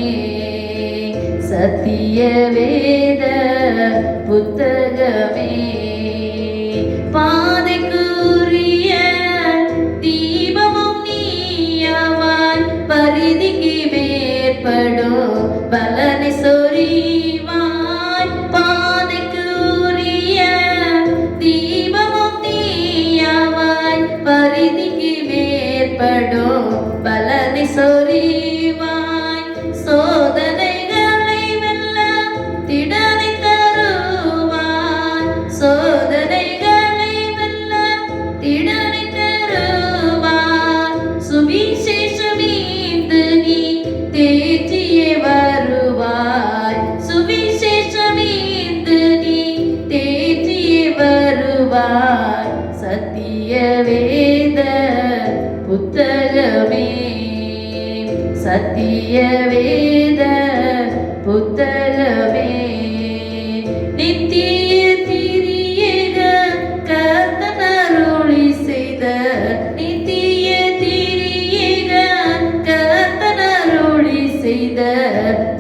சத்திய வேத புத்தகமே பாதைக்குரிய தீபமும் நீயவாய் பரிதிக்கு மேற்படும் பலனை சொறிவாய் பாதைக்குரிய தீபமும் நீயவாய் பரிதிக்கு மேற்படும் பலனை சொறிவாய் சோதனைகளை வெல்ல திடனை தருவாய் சோதனைகளை வெல்ல திடனை தருவாய் சுவிசேஷமீந்து நீ தேற்றியே வருவாய் சுவிசேஷமீந்து நீ தேற்றியே வருவாய் சத்திய வேத புத்தகமே சத்திய வேத புத்தகமே நித்திய திரியேக கர்த்தனருளி செய்த நித்திய திரியேக கர்த்தனருளி செய்த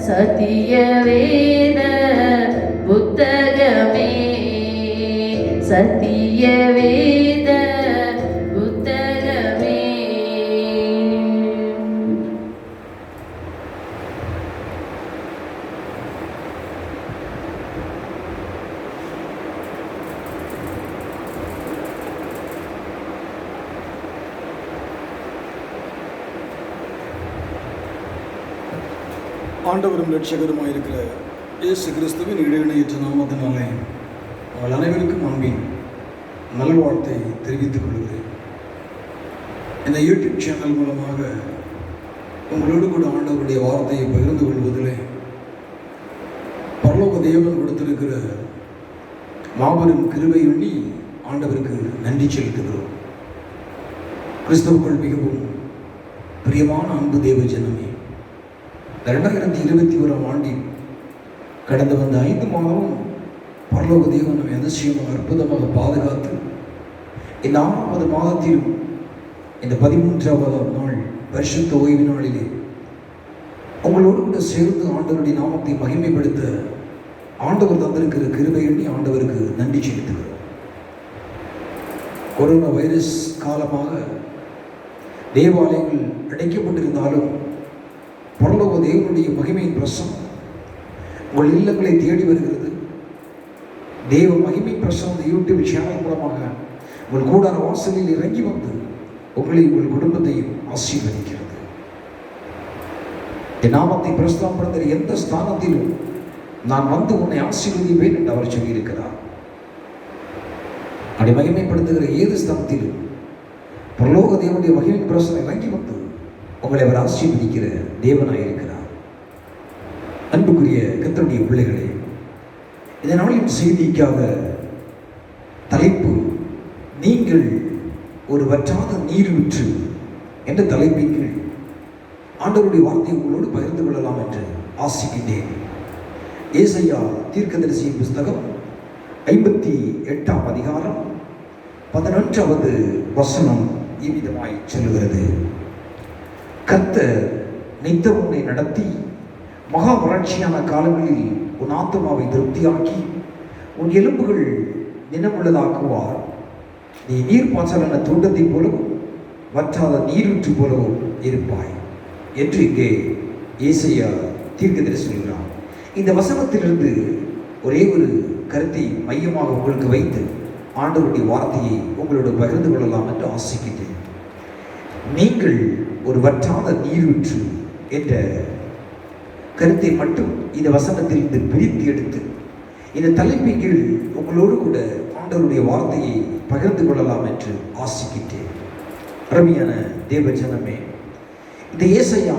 சத்திய வேத புத்தகமே சத்திய வேத புத்தகமே ஆண்டவரும் இரட்சகருமாக இருக்கிற இயேசு கிறிஸ்துவின் இடையினையற்ற நாமத்தினாலே அவள் அனைவருக்கும் அன்பின் நல்வாழ்த்தை தெரிவித்துக் கொள்கிறேன். இந்த யூடியூப் சேனல் மூலமாக உங்களோடு கூட ஆண்டவருடைய வார்த்தையை பகிர்ந்து கொள்வதிலே பரலோக தேவன் கொடுத்திருக்கிற மாபெரும் கிருபை எண்ணி ஆண்டவருக்கு நன்றி செலுத்துகிறோம். கிறிஸ்தவுக்குள் மிகவும் பிரியமான அன்பு தேவ ஜனமே, 2021 ஆண்டில் கடந்த வந்த 5 மாதமும் பரலோக தேவன் நம்மை அதிசயமாக அற்புதமாக பாதுகாத்து இந்த 6வது மாதத்திலும் இந்த 13வது நாள் பரிசுத்த ஓய்வு நாளிலே உங்களோடு கூட சேர்ந்து ஆண்டவருடைய நாமத்தை மகிமைப்படுத்த ஆண்டவர் தந்திருக்கிற கிருபை எண்ணி ஆண்டவருக்கு நன்றி செலுத்துகிறோம். கொரோனா வைரஸ் காலமாக தேவாலயங்கள் அடைக்கப்பட்டிருந்தாலும் பரலோக தேவனுடைய மகிமையின் பிரசனம் உங்கள் இல்லங்களை தேடி வருகிறது. தேவ மகிமை பிரசனம் யூடியூப் சேனல் மூலமாக உங்கள் கூடார வாசலில் இறங்கி வந்து உங்களை உங்கள் குடும்பத்தையும் ஆசீர்வதிக்கிறது. என் நாமத்தை பிரஸ்தாபப்படுத்துகிற எந்த ஸ்தானத்திலும் நான் வந்து உன்னை ஆசீர்வதிப்பேன் என்று அவர் சொல்லியிருக்கிறார். அப்படி மகிமைப்படுத்துகிற ஏது ஸ்தானத்திலும் பரலோக தேவனுடைய மகிமை பிரசனம் இறங்கி வந்து உங்களை அவர் ஆசீர்வதிக்கிற தேவனாயிருக்கிறார். அன்புக்குரிய கர்த்தருடைய பிள்ளைகளே, இந்த நாளின் செய்திக்காக தலைப்பு நீங்கள் ஒரு வற்றாத நீரூற்று என்ற தலைப்பின் கீழ் ஆண்டவருடைய வார்த்தையை உங்களோடு பகிர்ந்து கொள்ளலாம் என்று ஆசிக்கின்றேன். ஏசாயா தீர்க்கதரிசியின் புஸ்தகம் 58ஆம் அதிகாரம் 11வது வசனம் இவ்விதமாய் சொல்லுகிறது. கர்த்தர் நித்தம் உன்னை நடத்தி மகா வறட்சியான காலங்களில் உன் ஆத்துமாவை திருப்தியாக்கி உன் எலும்புகள் தினமுள்ளதாக்குவார். நீ நீர்ப்பாய்ச்சலான தோட்டத்தை போலவும் வற்றாத நீரூற்று போலவும் இருப்பாய் என்று இங்கே ஏசாயா தீர்க்கதரிசி சொல்கிறார். இந்த வசனத்திலிருந்து ஒரே ஒரு கருத்தை மையமாக உங்களுக்கு வைத்து ஆண்டவருடைய வார்த்தையை உங்களோடு பகிர்ந்து கொள்ளலாம் என்று ஆசிக்கின்றேன். நீங்கள் ஒரு வற்றாத நீரூற்று என்ற கருத்தை மட்டும் இந்த வசனத்திலிருந்து பிரித்து எடுத்து இந்த தலைப்பின் கீழ் உங்களோடு கூட ஆண்டவருடைய வார்த்தையை பகிர்ந்து கொள்ளலாம் என்று ஆசிக்கின்றேன். அருமையான தேவ ஜனமே, இந்த ஏசாயா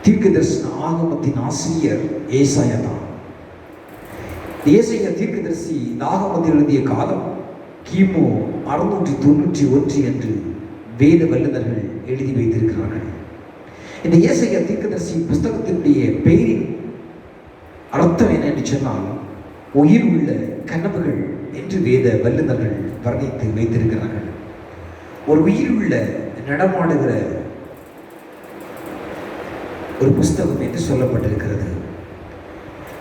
தீர்க்கதரிசன ஆகமத்தின் ஆசிரியர் ஏசாயா தான். ஏசாயா தீர்க்கதரிசி இந்த ஆகமத்தில் எழுதிய காலம் கிமு 691 என்று வேத வல்லுநர்கள் எழுதி வைத்திருக்கிறார்கள். இந்த ஏசாயா தீர்க்கதரிசி புஸ்தகத்தினுடைய பெயரின் அர்த்தம் என்ன என்று சொன்னால் உயிர் உள்ள கனவுகள் என்று வேத வல்லுநர்கள் வர்ணித்து வைத்திருக்கிறார்கள். ஒரு உயிர் உள்ள நடமாடுகிற ஒரு புஸ்தகம் என்று சொல்லப்பட்டிருக்கிறது.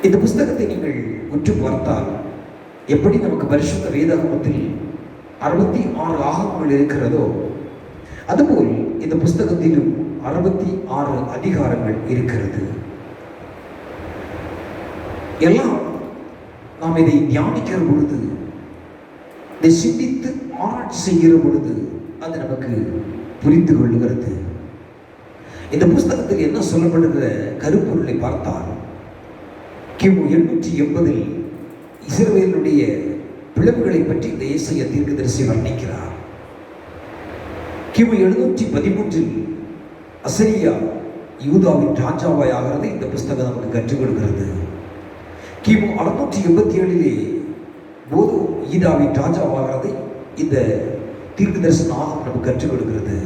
இந்த புஸ்தகத்தை நீங்கள் உற்று பார்த்தால் எப்படி நமக்கு பரிசுத்த வேதாகமத்தில் 66 ஆகமங்கள் இருக்கிறதோ அதுபோல் இந்த புஸ்தகத்திலும் 66 அதிகாரங்கள் இருக்கிறது. எல்லாம் நாம் இதை தியானிக்கிற பொழுது, இதை சிந்தித்து ஆராய்ச்சி செய்கிற பொழுது அது நமக்கு புரிந்து கொள்ளுகிறது. இந்த புஸ்தகத்தில் என்ன சொல்லப்படுகிற கருப்பொருளை பார்த்தால் கிமு 880 இஸ்ரவேலுடைய பிளவுகளை பற்றி இந்த ஏசாயா தீர்க்கதரிசி வர்ணிக்கிறார். கிமு 713 அசரியா யூதாவின் ராஜாவாய் ஆகிறது இந்த புஸ்தகம் நமக்கு கற்றுக் கொடுக்கிறது. கிமு 687 போது ஈதாவின் ராஜாவாகிறதை இந்த தீர்க்கதரிசன ஆகம் நமக்கு கற்றுக் கொடுக்கிறது.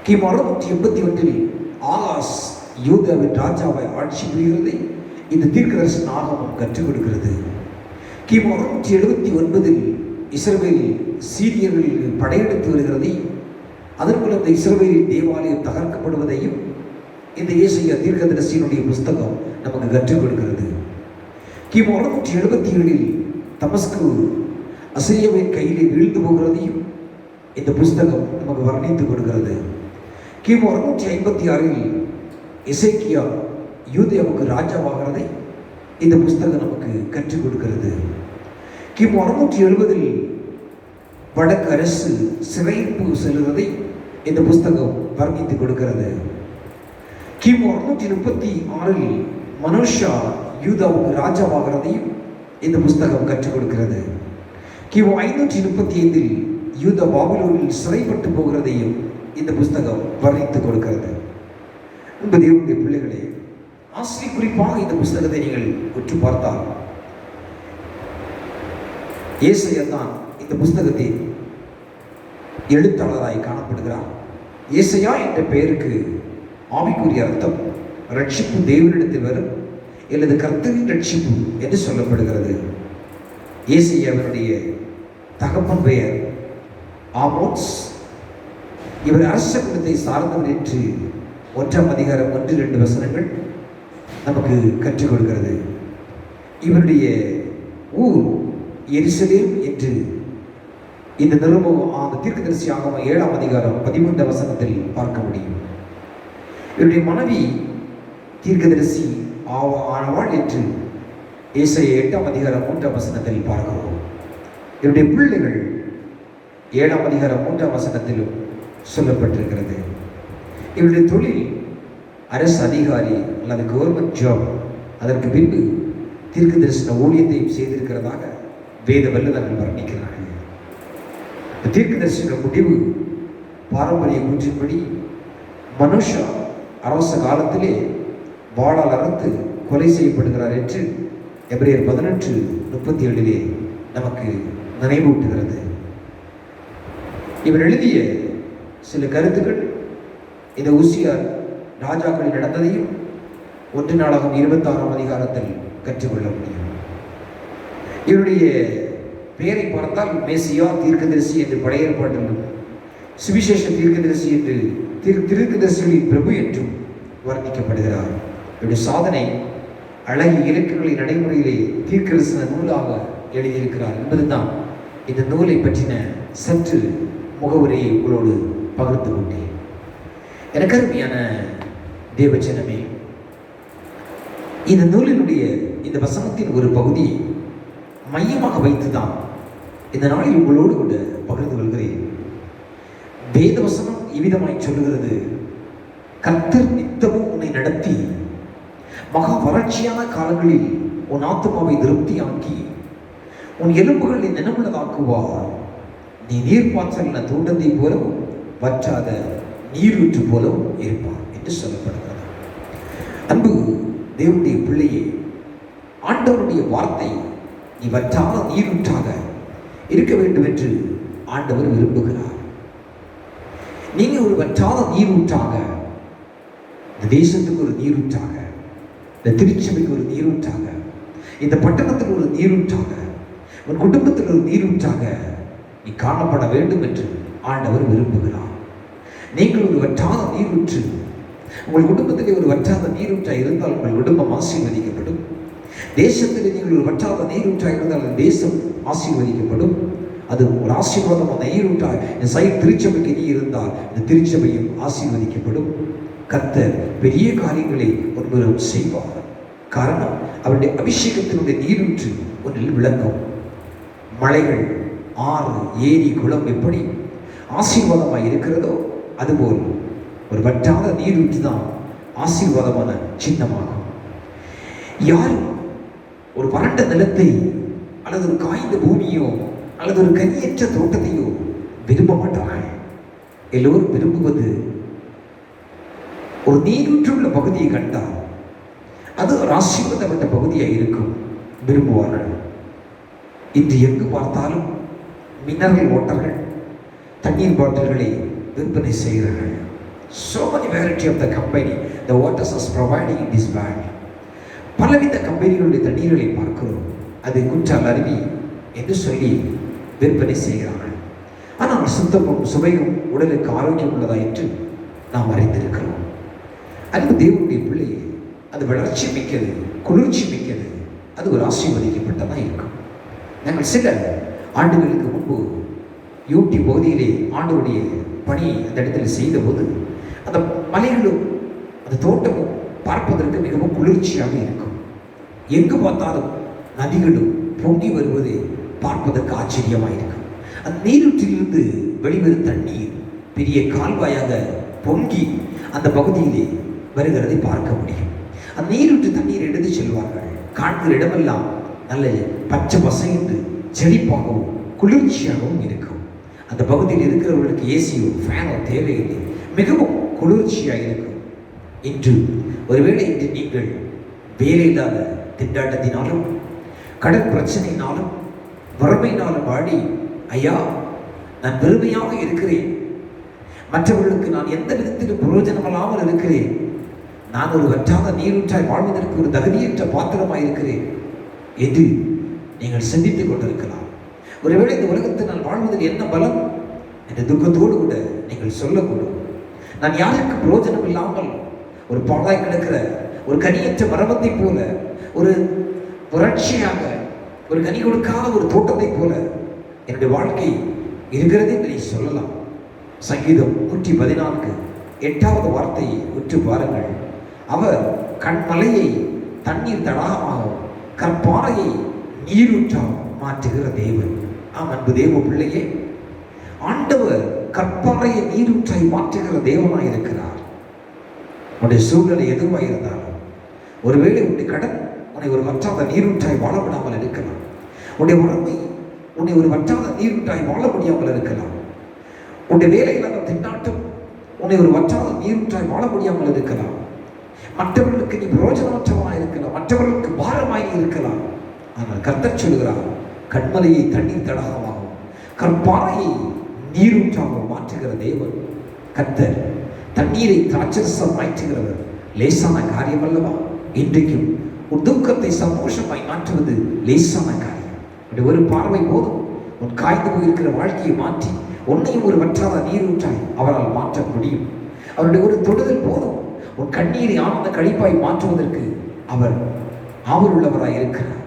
கிமு 681 ஆகாஸ் யூதாவின் ராஜாவாய் ஆட்சி புரிகிறதை இந்த தீர்க்கதரிசன ஆகமம் கற்றுக் கொடுக்கிறது. கிமு 679 இஸ்ரவேல் சீரியர்கள் படையெடுத்து வருகிறதை, அதன் மூலம் இந்த இஸ்ரவேலின் தேவாலயம் தகர்க்கப்படுவதையும் இந்த ஏசாயா தீர்க்கதரிசியினுடைய புஸ்தகம் நமக்கு கற்றுக் கொடுக்கிறது. கிமு 677 தமஸ்கு அசிரியவின் கையிலே வீழ்ந்து போகிறதையும் இந்த புஸ்தகம் நமக்கு வர்ணித்துக் கொடுக்கிறது. கிமு 656 எசேக்கியா யூதேயாவுக்கு ராஜாவாகிறதை இந்த புஸ்தகம் நமக்கு கற்றுக் கொடுக்கிறது. கிமு 670 வடக்கு அரசு சிறைப்பு செல்வதை இந்த புஸ்தகம் வர்ணித்துக் கொடுக்கிறது. கிமு 636 மனுஷா யூதாவுக்கு ராஜாவாகிறதையும் இந்த புஸ்தகம் கற்றுக் கொடுக்கிறது. கிமு 535 யூதா பாபிலோனில் சிறைப்பட்டு போகிறதையும் இந்த புஸ்தகம் வர்ணித்து கொடுக்கிறது. தேவனுடைய பிள்ளைகளே, ஆசிரியர் குறிப்பாக இந்த புஸ்தகத்தை நீங்கள் உற்று பார்த்தால் ஏசாயா தான் இந்த புஸ்தகத்தின் எழுத்தாளராய் காணப்படுகிறார். ஏசாயா என்ற பெயருக்கு ஆவிக்குரிய அர்த்தம் ரட்சிப்பு தேவனிடத்தில் வரும் அல்லது கர்த்தரின் ரட்சிப்பு என்று சொல்லப்படுகிறது. ஏசாயாவினுடைய தகப்பன் பெயர் ஆமோஸ். இவர் அரச குலத்தை சார்ந்தவர் என்று 1 அதிகாரம் 1-2 வசனங்கள் நமக்கு கற்றுக் கொடுக்கிறது. இவருடைய ஊர் எருசலேம் என்று இந்த நிருபம் அந்த தீர்க்கதரிசியாகம 7 அதிகாரம் 13 வசனத்தில் பார்க்க முடியும். இவருடைய மனைவி தீர்க்கதரிசி ஆனவாள் என்று ஏசாயா 8 அதிகாரம் 3 வசனத்தில் பார்க்கிறோம். இவருடைய பிள்ளைகள் 7 அதிகாரம் 3 வசனத்திலும் சொல்லப்பட்டிருக்கிறது. இவருடைய தொழில் அரசு அதிகாரி அல்லது கவர்மெண்ட் ஜாப். அதற்கு பின்பு தீர்க்க தரிசன ஊழியத்தையும் செய்திருக்கிறதாக வேத வல்லுநர்கள் வர்ணிக்கிறார்கள். தீர்க்க தரிசன முடிவு பாரம்பரிய கூற்றின்படி மனுஷா அரச காலத்திலே வாளால் அறுத்து கொலை செய்யப்படுகிறார் என்று எபிரேயர் 18:37 நமக்கு நினைவூட்டுகிறது. இவர் எழுதிய சில கருத்துக்கள் இந்த ஊசியார் ராஜாக்களில் நடந்ததையும் 1 நாளாகம் 26 அதிகாரத்தில் கற்றுக்கொள்ள முடியும். இவருடைய பெயரை பார்த்தால் மேசியா தீர்க்கதரிசி என்று பழைய ஏற்பாட்டிலும் சுவிசேஷ தீர்க்கதரிசி என்று தீர்க்கதரிசிகளின் பிரபு என்றும் வர்ணிக்கப்படுகிறார். இவருடைய சாதனை அழகிய இலக்குகளை நடைமுறையிலே தீர்க்கதரிசன நூலாக எழுதியிருக்கிறார் என்பதுதான் இந்த நூலை பற்றின சற்று முகவுரையை உங்களோடு பகிர்ந்து கொண்டேன். எனக்கு அருமையான தேவஜனமே, இந்த நூலினுடைய இந்த வசனத்தின் ஒரு பகுதியை மையமாக வைத்துதான் இந்த நாளில் உங்களோடு கூட பகிர்ந்து கொள்கிறேன். வேத வசனம் இவ்விதமாய் சொல்லுகிறது: கர்த்தர் நித்தமும் உன்னை நடத்தி மகா வறட்சியான காலங்களில் உன் ஆத்துமாவை திருப்தியாக்கி உன் எலும்புகளை நினைவுள்ளதாக்குவார். நீ நீர்ப்பாய்ச்சலின தோட்டத்தை போலவும் வற்றாத நீரூற்று போலவும் இருப்பார் என்று சொல்லப்படுகிறது. அன்பு தேவனுடைய பிள்ளையே, ஆண்டவருடைய வார்த்தை நீ வற்றாத நீரூற்றாக இருக்க வேண்டும் என்று ஆண்டவர் விரும்புகிறார். நீங்க ஒரு வற்றாத நீரூற்றாக, இந்த தேசத்துக்கு ஒரு நீரூற்றாக, இந்த திருச்சபைக்கு ஒரு நீரூற்றாக, இந்த பட்டணத்துக்கு ஒரு நீரூற்றாக, உன் குடும்பத்தில் ஒரு நீரூற்றாக நீ காணப்பட வேண்டும் என்று ஆண்டவர் விரும்புகிறார். நீங்கள் ஒரு வற்றாத நீரூற்று, உங்கள் குடும்பத்திலே ஒரு வற்றாத நீரூற்றாக இருந்தால் உங்கள் குடும்பம் ஆசீர்வதிக்கப்படும். தேசத்திலே நீங்கள் ஒரு வற்றாத நீரூற்றாக இருந்தால் அந்த தேசம் ஆசீர்வதிக்கப்படும். அது ஒரு ஆசீர்வாதமான நீரூற்றாக இந்த திருச்சபைக்கு நீ இருந்தால் இந்த திருச்சபையும் ஆசீர்வதிக்கப்படும். கர்த்தர் பெரிய காரியங்களை ஒருவரும் செய்வார். காரணம், அவருடைய அபிஷேகத்தினுடைய நீரூற்று ஒன்றில் விளங்கும். மலைகள், ஆறு, ஏரி, குளம் எப்படி ஆசீர்வாதமாக இருக்கிறதோ அதுபோல் ஒரு வற்றாத நீரூற்று தான் ஆசீர்வாதமான சின்னமாகும். யாரும் ஒரு வறண்ட நிலத்தை அல்லது ஒரு காய்ந்த பூமியோ அல்லது ஒரு கனியற்ற தோட்டத்தையோ விரும்ப மாட்டார்கள். எல்லோரும் விரும்புவது ஒரு நீரூற்றுள்ள பகுதியை கண்டால் அது ஒரு ஆசீர்வாதப்பட்ட பகுதியாக இருக்கும் விரும்புவார்கள். இன்று எங்கு பார்த்தாலும் மினரல் வாட்டர்கள், தண்ணீர் பாட்டில்களை விற்பனை செய்கிறார்கள். So many variety of the company, the waters is providing in this bag. பலவித கம்பெனிகளுடைய தண்ணீர்களை பார்க்கிறோம். அது குற்றால் அருவி என்று சொல்லி விற்பனை செய்கிறார்கள். ஆனால் சுத்தமும் சுவையும் உடலுக்கு ஆரோக்கியம் உள்ளதா என்று நாம் அறிந்திருக்கிறோம். அன்பு தேவனுடைய பிள்ளையே, அது வளர்ச்சி மிக்கது, குளிர்ச்சி மிக்கது, அது ஒரு ஆசீர்வதிக்கப்பட்டதாக இருக்கும். நாங்கள் சில ஆண்டுகளுக்கு முன்பு யூடி பகுதியிலே ஆண்டவருடைய பணி அந்த இடத்தில் செய்தபோது அந்த மலைகளும் அந்த தோட்டமும் பார்ப்பதற்கு மிகவும் குளிர்ச்சியாக இருக்கும். எங்கு பார்த்தாலும் நதிகளும் பொங்கி வருவதை பார்ப்பதற்கு ஆச்சரியமாக இருக்கும். அந்த நீரூற்றிலிருந்து வெளிவரும் தண்ணீர் பெரிய கால்வாயாக பொங்கி அந்த பகுதியிலே வருகிறதை பார்க்க முடியும். அந்த நீரூற்று தண்ணீர் எடுத்து செல்வார்கள். காண்கிற இடமெல்லாம் நல்ல பச்சை பசைந்து செழிப்பாகவும் குளிர்ச்சியாகவும் இருக்கும். அந்த பகுதியில் இருக்கிறவர்களுக்கு ஏசியோ ஃபேனோ தேவையில்லை, மிகவும் குளிர்ச்சியாக இருக்கும். இன்று ஒருவேளை இன்று நீங்கள் வேலையில்லாத திண்டாட்டத்தினாலும் கடன் பிரச்சனையினாலும் வறுமையினாலும் வாடி, ஐயா நான் வெறுமையாக இருக்கிறேன், மற்றவர்களுக்கு நான் எந்த விதத்திலும் பிரயோஜனமில்லாமல் இருக்கிறேன், நான் ஒரு வற்றாத நீரூற்றாய் வாழ்வதற்கு ஒரு தகுதியற்ற பாத்திரமாய் இருக்கிறேன் என்று நீங்கள் சிந்தித்துக் கொண்டிருக்கலாம். ஒருவேளை இந்த உலகத்தில் நான் வாழ்வதில் என்ன பலம் என்ற துக்கத்தோடு கூட நீங்கள் சொல்லக்கூடும். நான் யாருக்கு பிரயோஜனம் இல்லாமல் ஒரு பாழாய் கிடக்கிற ஒரு கனியற்ற மரபத்தை போல, ஒரு புரட்சியாக ஒரு கனி கொடுக்காத ஒரு தோட்டத்தை போல என்னுடைய வாழ்க்கை இருக்கிறது என்று நீ சொல்லலாம். சங்கீதம் 114 8வது வார்த்தையை உற்று பாருங்கள். அவர் கண்மலையை தண்ணீர் தடாகமாகவும் கற்பாறையை நீரூற்றாக மாற்றுகிற தேவன். ஆம் அன்பு தேவ பிள்ளையே, ஆண்டவர் கற்பாறையை நீரூற்றாய் மாற்றுகிற தேவனாய் இருக்கிறார். உன்னுடைய சூழ்நிலை எதுவாக இருந்தாலும், ஒருவேளை உன்னுடைய கடன் உன்னை ஒரு வற்றாத நீரூற்றாய் வாழ விடாமல் இருக்கலாம், உன்னுடைய வறுமை உன்னை ஒரு வற்றாத நீரூற்றாய் வாழ முடியாமல் இருக்கலாம், உன்னுடைய வேலையில்லாத திண்டாட்டம் உன்னை ஒரு வற்றாத நீரூற்றாய் வாழ முடியாமல் இருக்கலாம், மற்றவர்களுக்கு நீ பிரயோஜனமற்றவனாய் இருக்கலாம், மற்றவர்களுக்கு பாரமாய் இருக்கலாம். ஆனால் கர்த்தர் சொல்கிறார், கண்மலையை தண்ணீர் தடாகமாகவும் கற்பாறையை நீரூற்றாக மாற்றுகிற தேவன். கர்த்தர் தண்ணீரை திராட்சரசம் மாற்றுகிறவர் லேசான காரியம் அல்லவா? இன்றைக்கும் உன் துக்கத்தை சந்தோஷமாய் மாற்றுவது லேசான காரியம். ஒரு பார்வை போதும் உன் காய்ந்து போயிருக்கிற வாழ்க்கையை மாற்றி உன்னையும் ஒரு வற்றாத நீரூற்றாய் அவரால் மாற்ற முடியும். அவருடைய ஒரு தொடுதல் போதும் உன் கண்ணீரை ஆனந்த கழிப்பாய் மாற்றுவதற்கு அவர் ஆவலுள்ளவராய் இருக்கிறார்.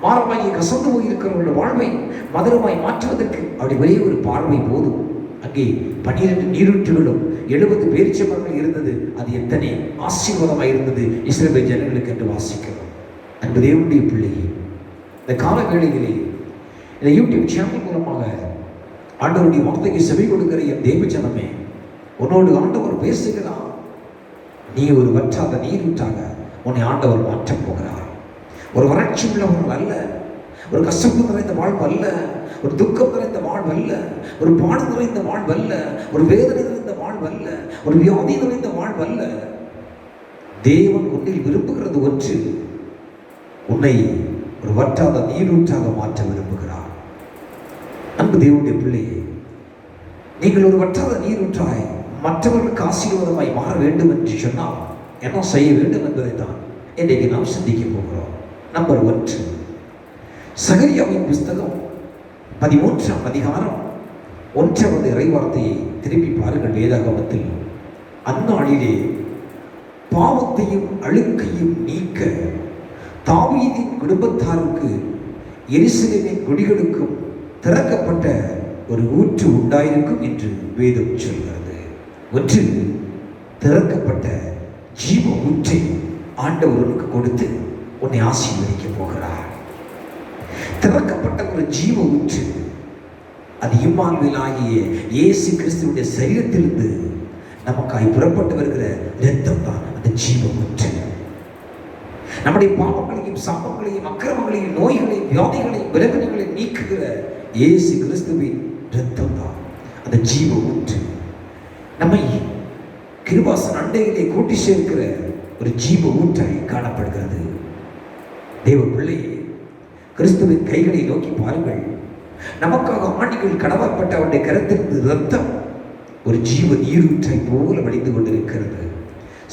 மாறமாகி கசந்து போயிருக்கிறவருடைய வாழ்வை மதுரமாய் மாற்றுவதற்கு அவருடைய ஒரே ஒரு பார்வை போதும். அங்கே 12 நீரூற்றுகளும் 70 பேரிச்சமரங்கள் இருந்தது. அது எத்தனை ஆசீர்வாதமாக இருந்தது இஸ்ரவேல் ஜனங்களுக்கு என்று வாசிக்கிறோம். அன்பு தேவனுடைய பிள்ளையே, இந்த கால வேளையிலே இந்த யூடியூப் சேனல் மூலமாக ஆண்டவருடைய வார்த்தைக்கு செவி கொடுக்கிற என் தேவ ஜனமே, உன்னோடு ஆண்டவர் பேசுகிறார். நீ ஒரு வற்றாத நீரூற்றாக உன்னை ஆண்டவர் மாற்றப் போகிறார். ஒரு வறட்சி உள்ளவர்கள் அல்ல, ஒரு கஷ்டம் நிறைந்த வாழ்வு அல்ல, ஒரு துக்கம் நிறைந்த வாழ்வு அல்ல, ஒரு பாடு நிறைந்த வாழ்வு அல்ல, ஒரு வேதனை நிறைந்த வாழ்வு அல்ல, ஒரு வியாதி நிறைந்த வாழ்வு அல்ல. தேவன் உன்னில் விரும்புகிறது ஒன்று, உன்னை ஒரு வற்றாத நீரூற்றாக மாற்ற விரும்புகிறார். அன்பு தேவனுடைய பிள்ளையே, நீங்கள் ஒரு வற்றாத நீரூற்றாய் மற்றவர்களுக்கு ஆசீர்வாதமாய் மாற வேண்டும் என்று சொன்னால் என்ன செய்ய வேண்டும் என்பதை தான் இன்றைக்கு நாம் சிந்திக்க போகிறோம். நம்பர் 1, சகரியாவின் புஸ்தகம் 13ஆம் அதிகாரம் 1வது இறைவார்த்தையை திருப்பி பாருங்கள். வேதாகமத்தில் அந்நாளிலே பாவத்தையும் அழுக்கையும் நீக்க தாவீதின் குடும்பத்தாருக்கு எருசலேமின் குடிகளுக்கும் திறக்கப்பட்ட ஒரு ஊற்று உண்டாயிருக்கும் என்று வேதம் சொல்கிறது. ஒன்று, திறக்கப்பட்ட ஜீவ ஊற்றை ஆண்டவருக்கு கொடுத்து உன்னை ஆசீர்வதிக்க போகிறார். திறக்கப்பட்ட ஒரு ஜீவ ஊற்று, அது இம்மானுவேலாகிய இயேசு கிறிஸ்துவினுடைய சரீரத்திலிருந்து நமக்காய் புறப்பட்டு வருகிற இரத்தம் தான் அந்த ஜீவ ஊற்று. நம்முடைய பாவங்களையும் சாபங்களையும் அக்கிரமங்களையும் நோய்களையும் வியாதிகளையும் விலங்கினங்களையும் நீக்குகிற இயேசு கிறிஸ்துவின் இரத்தம் தான் அந்த ஜீவ ஊற்று. நம்மை கிருபாசன் அண்டையிலே கூட்டி சேர்க்கிற ஒரு ஜீவ ஊற்றாய் காணப்படுகிறது. தேவ பிள்ளையே, கிறிஸ்துவின் கைகளை நோக்கி பாருங்கள். நமக்காக ஆணிகள் கடவப்பட்ட அவருடைய கரத்திலிருந்து இரத்தம் ஒரு ஜீவ நீரூற்றை போல வடிந்து கொண்டிருக்கிறது.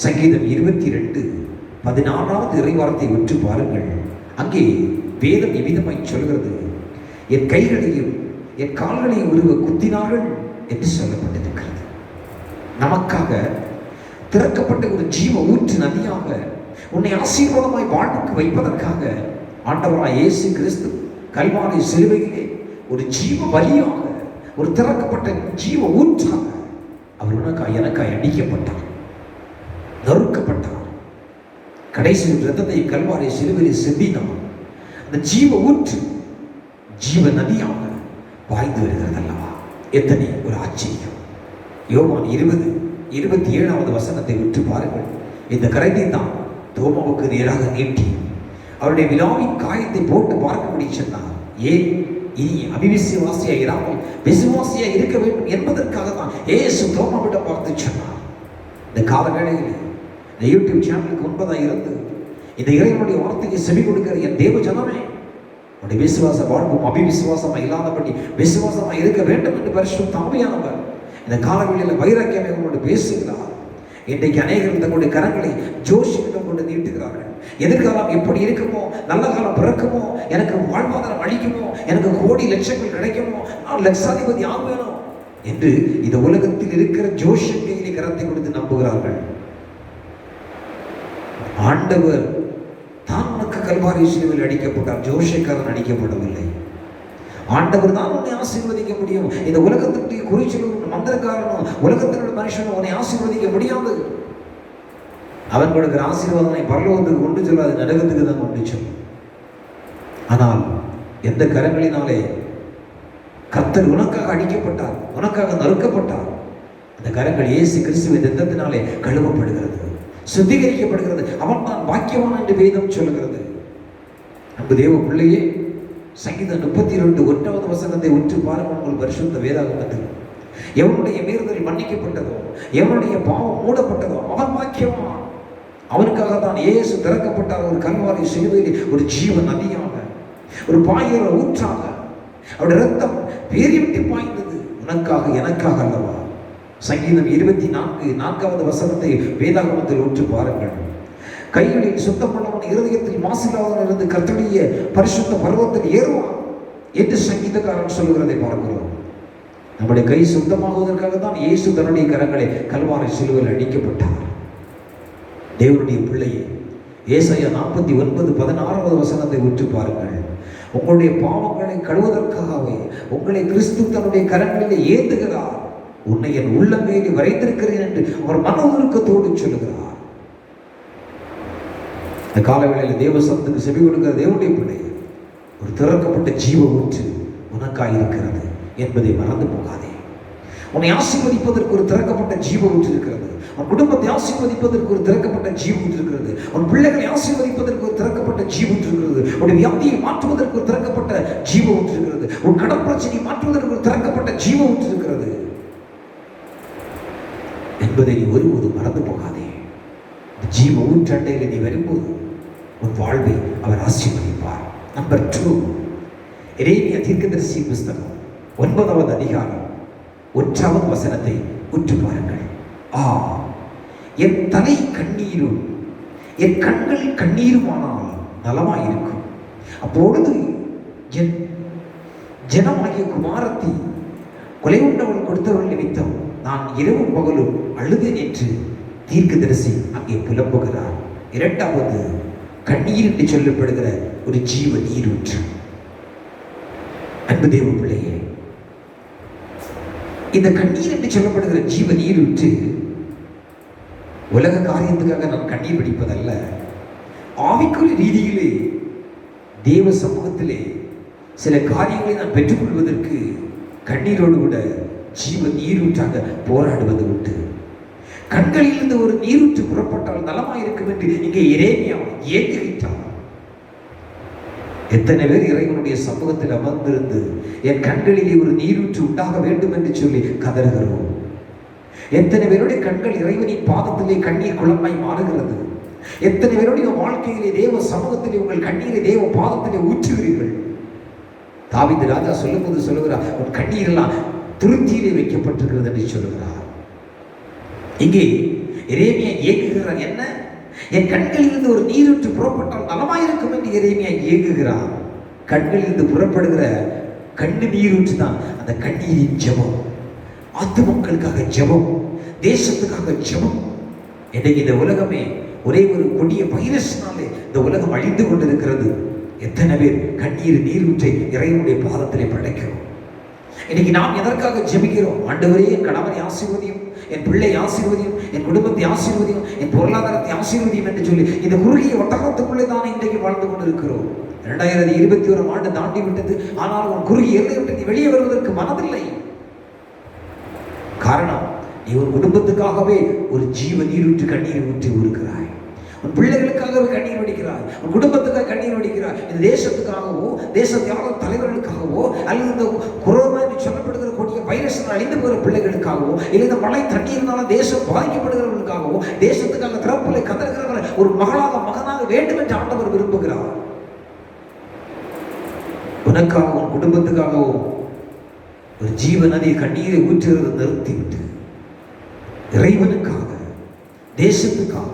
சங்கீதம் 22:14 இறைவார்த்தை உற்று பாருங்கள். அங்கே வேதம் எவ்விதமாய் சொல்கிறது, என் கைகளையும் என் கால்களையும் ஒருவ குத்தினார்கள் என்று சொல்லப்பட்டிருக்கிறது. நமக்காக திறக்கப்பட்ட ஒரு ஜீவ ஊற்று நதியாக உன்னை ஆசீர்வாதமாய் வாழ்வுக்கு வைப்பதற்காக ஆண்டவராய் இயேசு கிறிஸ்து கல்வாரி சிலுவையிலே ஒரு ஜீவ பலியாக, ஒரு திறக்கப்பட்ட ஜீவ ஊற்றாக அவர் உனக்காய் எனக்காய் அடிக்கப்பட்டார், நறுக்கப்பட்டார். கடைசி இரத்தத்தை கல்வாரி சிலுவையில் சிந்தினார். அந்த ஜீவ ஊற்று ஜீவ நதியாக பாய்ந்து வருகிறது அல்லவா? எத்தனை ஒரு ஆச்சரியம்! யோவான் 20:27 வசனத்தை விட்டு பாருங்கள். இந்த கரத்தை தான் தோமாவுக்கு நேராக நீட்டி அவருடைய விழாவின் காயத்தை போட்டு பார்க்கும்படி சொன்னார். ஏன்? இனி அவிவிசுவாசியா இராமல் விசுவாசியா இருக்க வேண்டும் என்பதற்காக தான் இயேசு தோமாவிடம் பார்த்து சொன்னார். இந்த காலவேளையில் இந்த யூடியூப் சேனலுக்கு முன்பதாக இருந்து இந்த இறைவனுடைய வார்த்தைக்கு செவி கொடுக்கிற என் தேவ ஜனமே, உடைய விசுவாச வாழ்வும் அபிவிசுவாசமா இல்லாதபடி விசுவாசமா இருக்க வேண்டும் என்று பரிசுத்த ஆவியானவர் இந்த காலவெளியில் வைராக்கியமே உங்களோடு பேசுகிறார். இன்றைக்கு அநேகர் தங்களுடைய கரங்களை ஜோஷியிடம் கொண்டு நீட்டுகிறார்கள். எதிர்காலம் எப்படி இருக்குமோ, நல்ல காலம் பிறக்குமோ, எனக்கு வாழ்வாதாரம் அளிக்குமோ, எனக்கு கோடி லட்சங்கள் கிடைக்குமோ, நான் லட்சாதிபதி ஆகுவேனோ என்று இந்த உலகத்தில் இருக்கிற ஜோஷியன் கையிலே கரத்தை கொடுத்து நம்புகிறார்கள். ஆண்டவர் தான் உனக்கு கல்வாரி சிலுவையில் அடிக்கப்பட்டார், ஜோஷக்காரன் அடிக்கப்படவில்லை. ஆண்டவர் தான் உன்னை ஆசீர்வதிக்க முடியும். இந்த உலகத்தினுடைய குறிச்சலும் மந்திரக்காரனும் உலகத்தினுடைய மனுஷனும் உன்னை ஆசீர்வதிக்க முடியாது. அவன் கொடுக்கிற ஆசீர்வாதனை பரலோகத்துக்கு கொண்டு செல்ல, அது நரகத்துக்கு தான் கொண்டு செல்லும். ஆனால் எந்த கரங்களினாலே கர்த்தர் உனக்காக அடிக்கப்பட்டார், உனக்காக நறுக்கப்பட்டார், அந்த கரங்கள் இயேசு கிறிஸ்துவின் இரத்தத்தினாலே கழுவப்படுகிறது, சுத்திகரிக்கப்படுகிறது. அவன் தான் பாக்கியவான் என்று வேதம் சொல்லுகிறது. அன்பு தேவ பிள்ளையே, சங்கீதம் 32 வசனத்தை உற்று பாருங்கள். உங்கள் பரிசுத்த வேதாகமத்தில் எவனுடைய மீறுதல் மன்னிக்கப்பட்டதோ, எவனுடைய பாவம் மூடப்பட்டதோ அவன் பாக்கியவான். அவனுக்காக தான் இயேசு திறக்கப்பட்டார். ஒரு கல்வாரி சிலுவையில் ஒரு ஜீவ நதியாக, ஒரு பாயிர ஊற்றாக அவருடைய ரத்தம் பேரி விட்டு பாய்ந்தது. உனக்காக எனக்காக அல்லவா? சங்கீதம் 24 வசனத்தை வேதாகமத்தில் உற்று பாருங்கள். கைகளில் சுத்தப்பட்டவன் இருதயத்தில் மாசில்லாதவன் இருந்து கர்த்தருடைய பரிசுத்த பர்வத்தில் ஏறுவான் என்று சங்கீதக்காரன் சொல்லுகிறதை பார்க்கிறோம். நம்முடைய கை சுத்தமாகுவதற்காக தான் இயேசு தன்னுடைய கரங்களை கல்வாரி சிலுவையில் அடிக்கப்பட்டார். தேவனுடைய பிள்ளையே, ஏசாயா 49:16 வசனத்தை உற்று பாருங்கள். உங்களுடைய பாவங்களை கழுவதற்காகவே உங்களை கிறிஸ்து தன்னுடைய கரங்களிலே ஏந்துகிறார். உன்னை என் உள்ளமேலி வரைந்திருக்கிறேன் என்று அவர் மன உருக்கத்தோடு சொல்லுகிறார். இந்த காலவேளையில் தேவ சத்தத்துக்கு செவி கொடுக்கிற தேவனுடைய பிள்ளையே, ஒரு திறக்கப்பட்ட ஜீவ ஊற்று உனக்காக இருக்கிறது என்பதை மறந்து போகாதே. உன்னை ஆசீர்வதிப்பதற்கு ஒரு திறக்கப்பட்ட ஜீவ ஊற்று இருக்கிறது. உன் குடும்பத்தை ஆசீர்வதிப்பதற்கு ஒரு திறக்கப்பட்ட ஜீவ ஊற்று இருக்கிறது. உன் பிள்ளைகளை ஆசீர்வதிப்பதற்கு ஒரு திறக்கப்பட்ட ஜீவ ஊற்று இருக்கிறது. உன் வியாதியை மாற்றுவதற்கு ஒரு திறக்கப்பட்ட ஜீவ ஊற்று இருக்கிறது. உன் கடன் பிரச்சனையை மாற்றுவதற்கு ஒரு திறக்கப்பட்ட ஜீவ ஊற்று இருக்கிறது என்பதை நீ ஒருபோதும் மறந்து போகாதே. ஜீவ ஊற்றண்டையில் நீ வரும்போது உன் வாழ்வை அவர் ஆசீர்வதிப்பார். நம்பர் 2, எரேமியா தீர்க்கதரிசி புஸ்தகம் 9வது அதிகாரம் 1வது வசனத்தை உற்று பாருங்கள். என் தலை கண்ணீரும் என் கண்கள் கண்ணீருமானால் நலமாயிருக்கும். அப்பொழுது என் ஜனமாகிய குமாரத்தை கொலை உண்டவள் கொடுத்தவள் நிமித்தம் நான் இரவும் பகலும் அழுதேன் என்று தீர்க்கதரிசி அங்கே புலம்புகிறார். 2வது, கண்ணீர் என்று சொல்லப்படுகிற ஒரு ஜீவ நீரூற்று. அன்பு தேவ பிள்ளையே, இந்த கண்ணீர் என்று சொல்லப்படுகிற ஜீவ நீரூற்று உலக காரியத்துக்காக நான் கண்ணீர் பிடிப்பதல்ல. ஆவிக்குரிய ரீதியிலே தேவ சமூகத்திலே சில காரியங்களை நான் பெற்றுக்கொள்வதற்கு கண்ணீரோடு கூட ஜீவ நீரூற்றாக போராடுவது உண்டு. கண்களிலிருந்து ஒரு நீரூற்று புறப்பட்டால் நலமாயிருக்கும் என்று இங்கே எரேமியா ஏங்குகின்றார். எத்தனை பேர் இறைவனுடைய சமூகத்தில் அமர்ந்திருந்து என் கண்களிலே ஒரு நீரூற்று உண்டாக வேண்டும் என்று சொல்லி கதறுகிறோம். எத்தனை பேருடைய கண்கள் இறைவனின் பாதத்திலே கண்ணீர் குளமாய் மாறுகிறது. எத்தனை பேருடைய வாழ்க்கையிலே தேவ சமூகத்திலே உங்கள் கண்ணீரை தேவ பாதத்திலே ஊற்றுகிறீர்கள். தாவீது ராஜா சொல்லும்போது சொல்லுகிறார், உன் கண்ணீர் எல்லாம் துருத்தியிலே வைக்கப்பட்டிருக்கிறது என்று சொல்லுகிறார். இங்கே எரேமியா ஏங்குகிறார். என்ன? என் கண்களிலிருந்து ஒரு நீரூற்று புறப்பட்டால் நலமாயிருக்கும் என்று எரேமியா ஏங்குகிறார். கண்களிலிருந்து புறப்படுகிற கண்ணு நீரூற்று தான் அந்த கண்ணீரின் ஜெபம். ஆத்துமக்களுக்காக ஜெபம், தேசத்துக்காக ஜெபம். இன்னைக்கு இந்த உலகமே ஒரே ஒரு கொடிய வைரஸ்னாலே இந்த உலகம் அழிந்து கொண்டிருக்கிறது. எத்தனை பேர் கண்ணீர் நீரூற்றை இறைவனுடைய பாதத்திலே படைக்கிறோம். இன்னைக்கு நாம் எதற்காக ஜெபிக்கிறோம்? ஆண்டவரே, என் கணவனை ஆசீர்வதியும், என் பிள்ளை ஆசீர்வதியும், என் குடும்பத்தை ஆசீர்வதியும், என் பொருளாதாரத்தை ஆசீர்வதியும் என்று சொல்லி இந்த குறுகிய வட்டாரத்துக்குள்ளே தான் இன்றைக்கு வாழ்ந்து கொண்டிருக்கிறோம். 2021 ஆண்டு தாண்டி விட்டது. ஆனால் உன் குறுகிய எல்லை விட்டு நீ வெளியே வருவதற்கு மனதில்லை. காரணம், நீ உன் குடும்பத்துக்காகவே ஒரு ஜீவ நீரூற்று கண்ணீரை ஊற்றி இருக்கிறாய். உன் பிள்ளைகளுக்காகவே கண்ணீர் வடிக்கிறாய். உன் குடும்பத்துக்காக கண்ணீர் வடிக்கிறாய். இந்த தேசத்துக்காகவோ, தேச தியாக தலைவர்களுக்காகவோ, அல்லது இந்த கொரோனா என்று சொல்லப்படுகிற கூடிய வைரஸ் அழிந்து போகிற பிள்ளைகளுக்காகவோ, இல்லை இந்த மழை தண்ணீர்னால தேசம் பாதிக்கப்படுகிறவர்களுக்காகவோ, தேசத்துக்காக திறப்புகளை கதறுகிறவர்கள் ஒரு மகனாக வேண்டும் என்று ஆண்டவர் விரும்புகிறார். உனக்காக, உன் குடும்பத்துக்காகவோ ஒரு ஜீவ நதி கண்ணீரை ஊற்றுகிறது நிறுத்திவிட்டு இறைவனுக்காக, தேசத்துக்காக,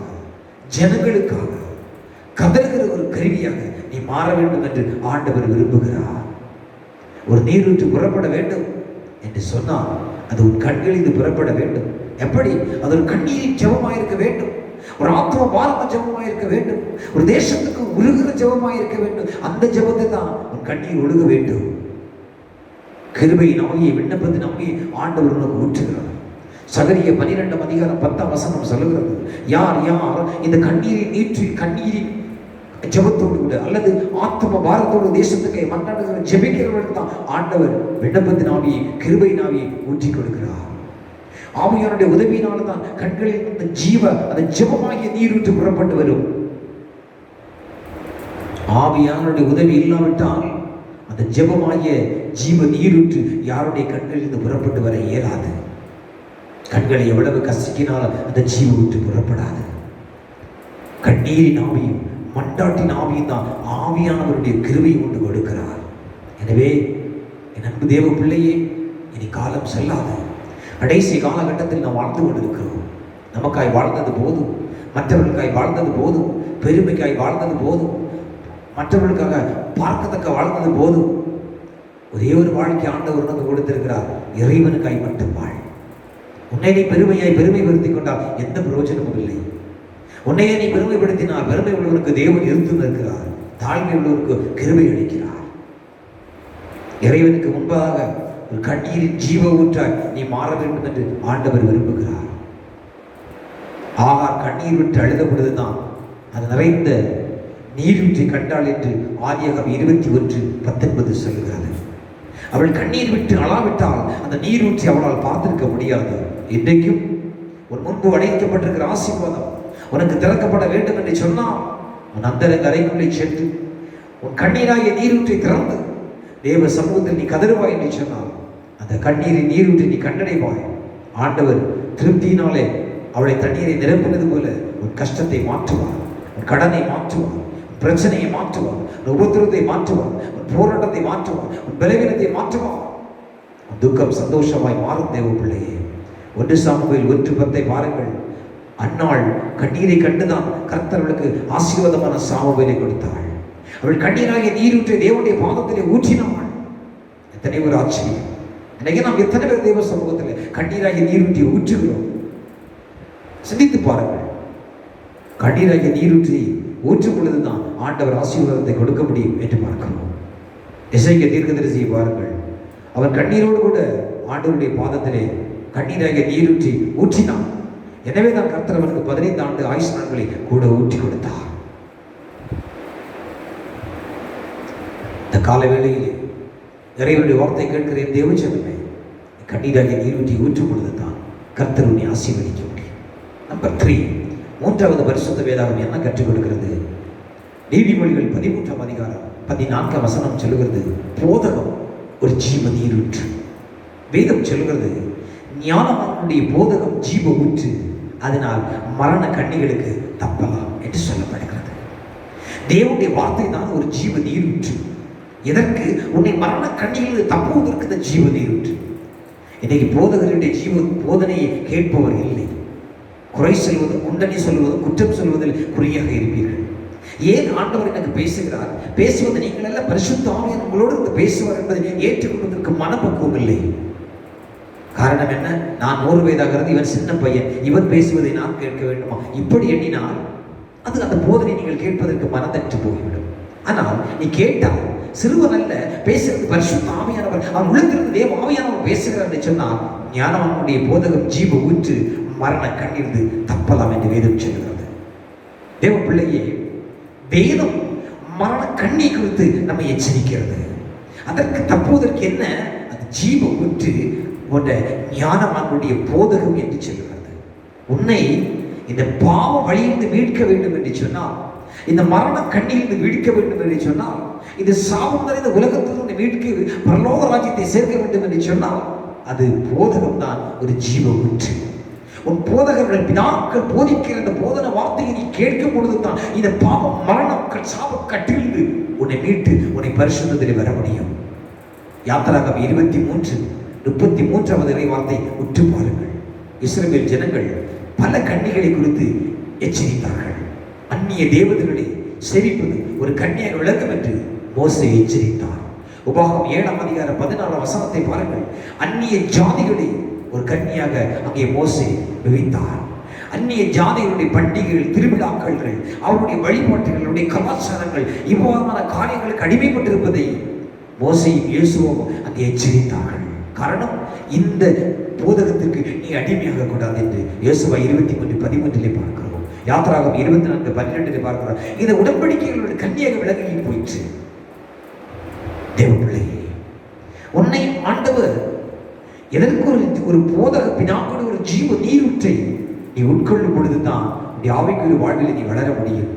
ஜனங்களுக்காக கதறுகிற ஒரு கருவியாக நீ மாற வேண்டும் என்று ஆண்டவர் விரும்புகிறார். ஒரு நீரூற்று புறப்பட வேண்டும் என்று சொன்னால் அது உன் கண்களில் புறப்பட வேண்டும். எப்படி? அது ஒரு கண்ணீரின் ஜெபமாயிருக்க வேண்டும். ஒரு ஆத்ம பாரம ஜெபமாயிருக்க வேண்டும். ஒரு தேசத்துக்கு உருகிற ஜெபமாயிருக்க வேண்டும். அந்த ஜெபத்தை தான் உன் கண்ணீர் ஒழுக வேண்டும். கிருபை நம்பியை, விண்ணப்பத்தை நம்பி ஆண்டவர் உனக்கு ஊற்றுகிறார். சகரியா 12:10 சொல்லுகிறது, யார் யார் இந்த கண்ணீரின் ஜெபத்தோடு கூட அல்லது ஆத்ம பாரத்தோடு தேசத்துக்கு மன்றாடுகிற ஜெபிக்கிறவர்கள் தான் ஆண்டவர் விண்ணப்பத்தின் ஆவியை, கிருபை ஆவியை ஊற்றி கொடுக்கிறார். ஆவியானுடைய உதவியினால தான் கண்களில் இந்த அந்த ஜெபமாகிய நீரூற்று புறப்பட்டு வரும். ஆவியானுடைய உதவி இல்லாவிட்டால் அந்த ஜெபமாகிய ஜீவ நீரூற்று யாருடைய கண்களில் இருந்து புறப்பட்டு வர இயலாது. கண்களை எவ்வளவு கசிக்கினாலும் அந்த ஜீவ ஊற்று புறப்படாது. கண்ணீரின் ஆவியும் மண்டாட்டின் ஆவியும் தான் ஆவியானவருடைய கிருபை கொண்டு கொடுக்கிறார். எனவே என் அன்பு தேவ பிள்ளையே, இனி காலம் செல்லாது. கடைசி காலகட்டத்தில் நாம் வாழ்ந்து கொண்டிருக்கிறோம். நமக்காய் வாழ்ந்தது போதும், மற்றவர்களுக்காய் வாழ்ந்தது போதும், பெருமைக்காய் வாழ்ந்தது போதும், மற்றவர்களுக்காக பார்க்கத்தக்க வாழ்ந்தது போதும். ஒரே ஒரு வாழ்க்கை ஆண்டவர் உனக்கு கொடுத்திருக்கிறார். இறைவனுக்காய் மட்டும் வாழ். உன்னை நீ பெருமைப்படுத்தி கொண்டால் எந்த பிரயோஜனமும் இல்லை. உன்னையே நீ பெருமைப்படுத்தினால் பெருமை உள்ளவருக்கு தேவன் இருந்து நிற்கிறார். தாழ்மை உள்ளவருக்கு கிருபை அளிக்கிறார். இறைவனுக்கு முன்பாக ஒரு கண்ணீரின் ஜீவ ஊற்றாய் நீ மாற வேண்டும் என்று ஆண்டவர் விரும்புகிறார். ஆகார் கண்ணீர் விட்டு அழுத பொழுதுதான் அது நிறைந்த நீரூற்றி கண்டாள் என்று ஆதியாகமம் 21:19 சொல்லுகிறது. அவள் கண்ணீர் விட்டு அழாவிட்டால் அந்த நீரூற்றி அவளால் பார்த்திருக்க முடியாது. இன்றைக்கும் உன் முன்பு அடைக்கப்பட்டிருக்கிற ஆசீர்வாதம் உனக்கு திறக்கப்பட வேண்டும் என்று சொன்னால் உன் அந்தரங்க அறைக்குள்ளே சென்று உன் கண்ணீராகிய நீரூற்றை திறந்து தேவ சமூகத்தில் நீ கதறுவாய் என்று சொன்னால் அந்த கண்ணீரின் நீரூற்றி நீ கண்டடைவாய். ஆண்டவர் திருப்தியினாலே அவளை தண்ணீரை நிரப்பினது போல உன் கஷ்டத்தை மாற்றுவார், உன் கடனை மாற்றுவார், பிரச்சனையை மாற்றுவார், உன் உபத்திரத்தை மாற்றுவார், உன் போராட்டத்தை மாற்றுவார், உன் பலவீனத்தை மாற்றுவார். உன் துக்கம் சந்தோஷமாய் மாறும் தேவ பிள்ளையே. 1 சாமுவேல் 1:10 பாருங்கள். அன்னாள் கண்ணீரை கண்டுதான் கர்த்தர் அவளுக்கு ஆசீர்வாதமான சாமுவேலை கொடுத்தாள். அவள் கண்ணீராகிய நீரூற்றை தேவனுடைய பாதத்திலே ஊற்றினாள். எத்தனை ஒரு ஆச்சரியம்! இன்னைக்கு நாம் எத்தனை பேர் தேவ சமூகத்தில் கண்ணீராகிய நீரூற்றி ஊற்றுகிறோம்? சிந்தித்து பாருங்கள். கண்ணீராகிய நீரூற்றி ஊற்றும் பொழுதுதான் ஆண்டவர் ஆசீர்வாதத்தை கொடுக்க முடியும் என்று பார்க்கிறோம். எசேக்கியா தீர்க்கதரிசியை பாருங்கள். அவர் கண்ணீரோடு கூட ஆண்டவருடைய பாதத்திலே கண்ணீராகிய நீரூற்றி ஊற்றினான். எனவே தான் கர்த்தர் அவனுக்கு 15 ஆண்டு ஆயுசு நாட்களை கூட ஊற்றி கொடுத்தார். இந்த கால வேளையிலே இறைவனுடைய வார்த்தை கேட்கிறேன் தேவ ஜனமே, கண்ணீராகிய நீரூற்றி ஊற்றும் பொழுதுதான் கர்த்தர் உன்னை ஆசீர்வதிக்க முடியும். நம்பர் 3, 3வது பரிசுத்த வேதாகம் என்ன கற்றுக் கொடுக்கிறது? நீதிமொழிகள் 13:14 சொல்லுகிறது, போதகம் ஒரு ஜீவ நீரூற்று. வேதம் சொல்லுகிறது, ஞானவானுடைய போதகம் ஜீவ ஊற்று, அதனால் மரண கண்ணிகளுக்கு தப்பலாம் என்று சொல்லப்படுகிறது. தேவனுடைய வார்த்தை தான் ஒரு ஜீவ நீரூற்று. எதற்கு? உன்னை மரண கண்ணிகளுக்கு தப்புவதற்கு இந்த ஜீவ நீரூற்று. இன்னைக்கு போதகருடைய போதனையை கேட்பவர் இல்லை. குறை சொல்வதும், முண்டனி சொல்வதும், குற்றம் சொல்வதில் குறியாக இருப்பீர்கள். ஏன் ஆண்டவர் எனக்கு பேசுகிறார்? பேசுவது நீங்கள் எல்லாம் பரிசுத்த ஆவியானவர் உங்களோடு இருந்து பேசுவார் என்பதை ஏற்றுக்கொள்வதற்கு மனப்பக்குவம் இல்லை. காரணம் என்ன? நான் 100 வயதாகிறது, இவன் சின்ன பையன், இவன் பேசுவதை நான் கேட்க வேண்டுமா? இப்படி எண்ணினால் அது அந்த போதனை நீங்கள் கேட்பதற்கு மனதற்று போய்விடும். ஆனால் நீ கேட்டால் சிறுவன் அல்ல பேசுறது பரிசுத்த ஆவியானவர், அவன் உள்ளத்திலிருந்து தேவ ஆவியானவர் பேசுகிறார் என்று சொன்னால் ஞானவானுடைய போதகம் ஜீவ ஊற்று, மரண கண்ணிருந்து தப்பலாம் என்று வேதம் சொல்கிறது. தேவ பிள்ளையே, வேதம் மரண கண்ணி குறித்து நம்மை எச்சரிக்கிறது. அதற்கு தப்புவதற்கு என்ன? அது ஜீவ ஊற்று போன்ற ஞானவான்களுடைய போதகம் என்று சொல்லுகிறது. உன்னை இந்த பாவ வழியிலிருந்து மீட்க வேண்டும் என்று சொன்னால், இந்த மரண கண்ணிலிருந்து மீட்க வேண்டும் என்று சொன்னால், இந்த சாபம் நிறைந்த உலகத்திலிருந்து மீட்க பரலோக ராஜ்யத்தை சேர்க்க வேண்டும் என்று சொன்னால், அது போதகம் தான் ஒரு ஜீவ ஊற்று. உன் போதகர்கள் பிதாக்கள் போதிக்கிற அந்த போதன வார்த்தையை நீ கேட்கும் பொழுது தான் இந்த பாவம் மரணம் சாப கட்டிலிருந்து உன்னை மீட்டு உன்னை பரிசுத்தத்திலே வர முடியும். யாத்திராகம் 23:33 வார்த்தை உற்று பாருங்கள். இஸ்ரவேல் ஜனங்கள் பல கன்னிகளை குறித்து எச்சரித்தார்கள். அந்நிய தேவதைகளை சேவிப்பது ஒரு கன்னியாக விளங்கும் என்று மோசே எச்சரித்தார். உபாகம் 7:14 பாருங்கள். அந்நிய ஜாதிகளை ஒரு கன்னியாக அங்கே மோசே விவித்தார். அந்நிய ஜாதிகளுடைய பண்டிகைகள், திருவிழாக்கள், அவருடைய வழிபாட்டுகளுடைய கலாச்சாரங்கள், இவ்வாறான காரியங்களுக்கு அடிமைப்பட்டிருப்பதை மோசேயும் இயேசுவும் அங்கே எச்சரித்தார்கள். காரணம், இந்த போதகத்திற்கு நீ அடிமையாக கூடாது என்று இயேசுவா 23:13 பார்க்கிறோம். யாத்திராகம் 24:12 பார்க்கிறோம். இந்த உடன்படிக்கைகளுடைய கன்னியாக விலகி போயிற்று. தேவ பிள்ளையே, உன்னை ஆண்டவர் எதற்கு ஒரு போதக பிதாக்கள் ஒரு ஜீவ நீரூற்றை நீ உட்கொள்ளும் பொழுதுதான் நீ ஆவிக்குரிய வாழ்வில் நீ வளர முடியும்.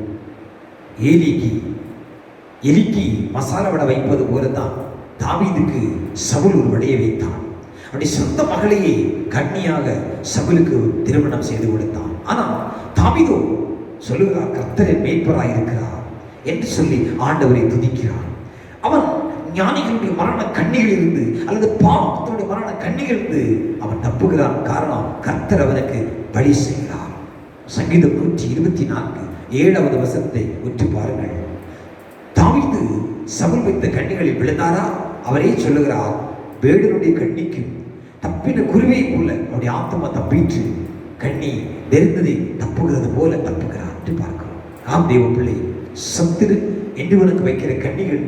எலிக்கு மசாலா வடை வைப்பது போலதான் தாவீதுக்கு சவுல் ஒரு வடையை வைத்தான். அப்படி சொந்த மகளையே கன்னியாக சவுலுக்கு திருமணம் செய்து கொடுத்தான். ஆனால் தாவீதோ சொல்லுகிறார், கர்த்தரின் மேய்ப்பராய் இருக்கிறார் என்று சொல்லி ஆண்டவரை துதிக்கிறான். அவன் ஞானிகளுடைய மரண கண்ணிகளிலிருந்து அல்லது பாவத்தினுடைய மரண கண்ணிகளிலிருந்து அவன் தப்புகிறான். காரணம், கர்த்தர் அவனுக்கு பலி செய்கிறார். சங்கீதம் 124:7 உற்று பாருங்கள். தாவீது சவுல் வைத்த கண்ணிகளில் விழுந்தாரா? அவரே சொல்லுகிறார், வேடனுடைய கண்ணிக்கு தப்பின குருவை போல அவருடைய ஆத்மா தப்பிற்று, கண்ணி நெருந்ததை தப்புகிறது போல தப்புகிறார் என்று பார்க்கிறோம். ஆம் தேவ பிள்ளை, சத்துரு என்று உனக்கு வைக்கிற கண்ணிகள்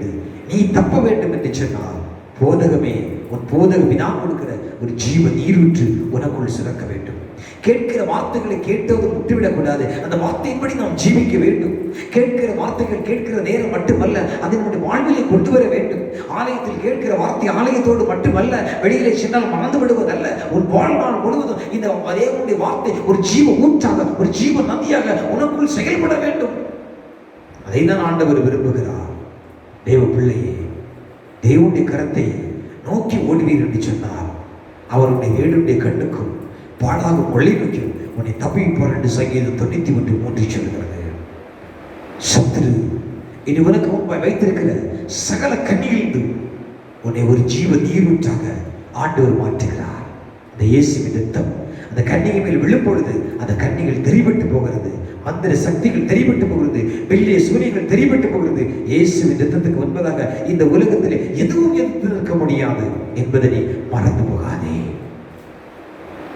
நீ தப்ப வேண்டும் என்று சொன்னால், போதகமே உன் போதக வினா கொடுக்கிற ஒரு ஜீவ நீரூற்று உனக்குள் சுரக்க வேண்டும். கேட்கிற வார்த்தைகளை கேட்டது முட்டுவிடக்கூடாது. அந்த வார்த்தையின்படி நாம் ஜீவிக்க வேண்டும். கேட்கிற வார்த்தைகள் கேட்கிற நேரம் மட்டுமல்ல, அதை நம்முடைய வாழ்விலே கொண்டு வர வேண்டும். ஆலயத்தில் கேட்கிற வார்த்தை ஆலயத்தோடு மட்டுமல்ல, வெளியிலே சென்றால் மறந்து விடுவதல்ல. உன் வாழ்நாள் முழுவதும் இந்த தேவனுடைய வார்த்தை ஒரு ஜீவ ஊற்றாக, ஒரு ஜீவ நதியாக உனக்குள் செயல்பட வேண்டும். அதை தான் ஆண்டவர் விரும்புகிறார். தேவ பிள்ளையே, தேவனுடைய கரத்தை நோக்கி ஓடுவீர் என்று சொன்னார். அவருடைய வேடுடைய கண்ணுக்கும் பாடாகும் ஒளிவுக்கும் உன்னை தப்பிப்பார் என்று சங்கீதம் 91:3 சொல்கிறது. சத்துரு இனி உனக்கு முன்பாய் வைத்திருக்கிற சகல கண்ணிகளிலிருந்து உன்னை ஒரு ஜீவ நீரூற்றாக ஆண்டவர் மாற்றுகிறார். இந்த இயேசுவின் ரத்தம் அந்த கன்னிகை மேல் விழும் பொழுது அந்த கன்னிகள் தெரிவிட்டு போகிறது, மந்திர சக்திகள் தெரிவிட்டு போகிறது, வெள்ளிய சூரியங்கள் தெரிவிட்டு போகிறது. இயேசுவின் ரத்தத்துக்கு முன்பதாக இந்த உலகத்திலே எதுவும் எதிர்த்து நிற்க முடியாது என்பதை நீ மறந்து போகாதே.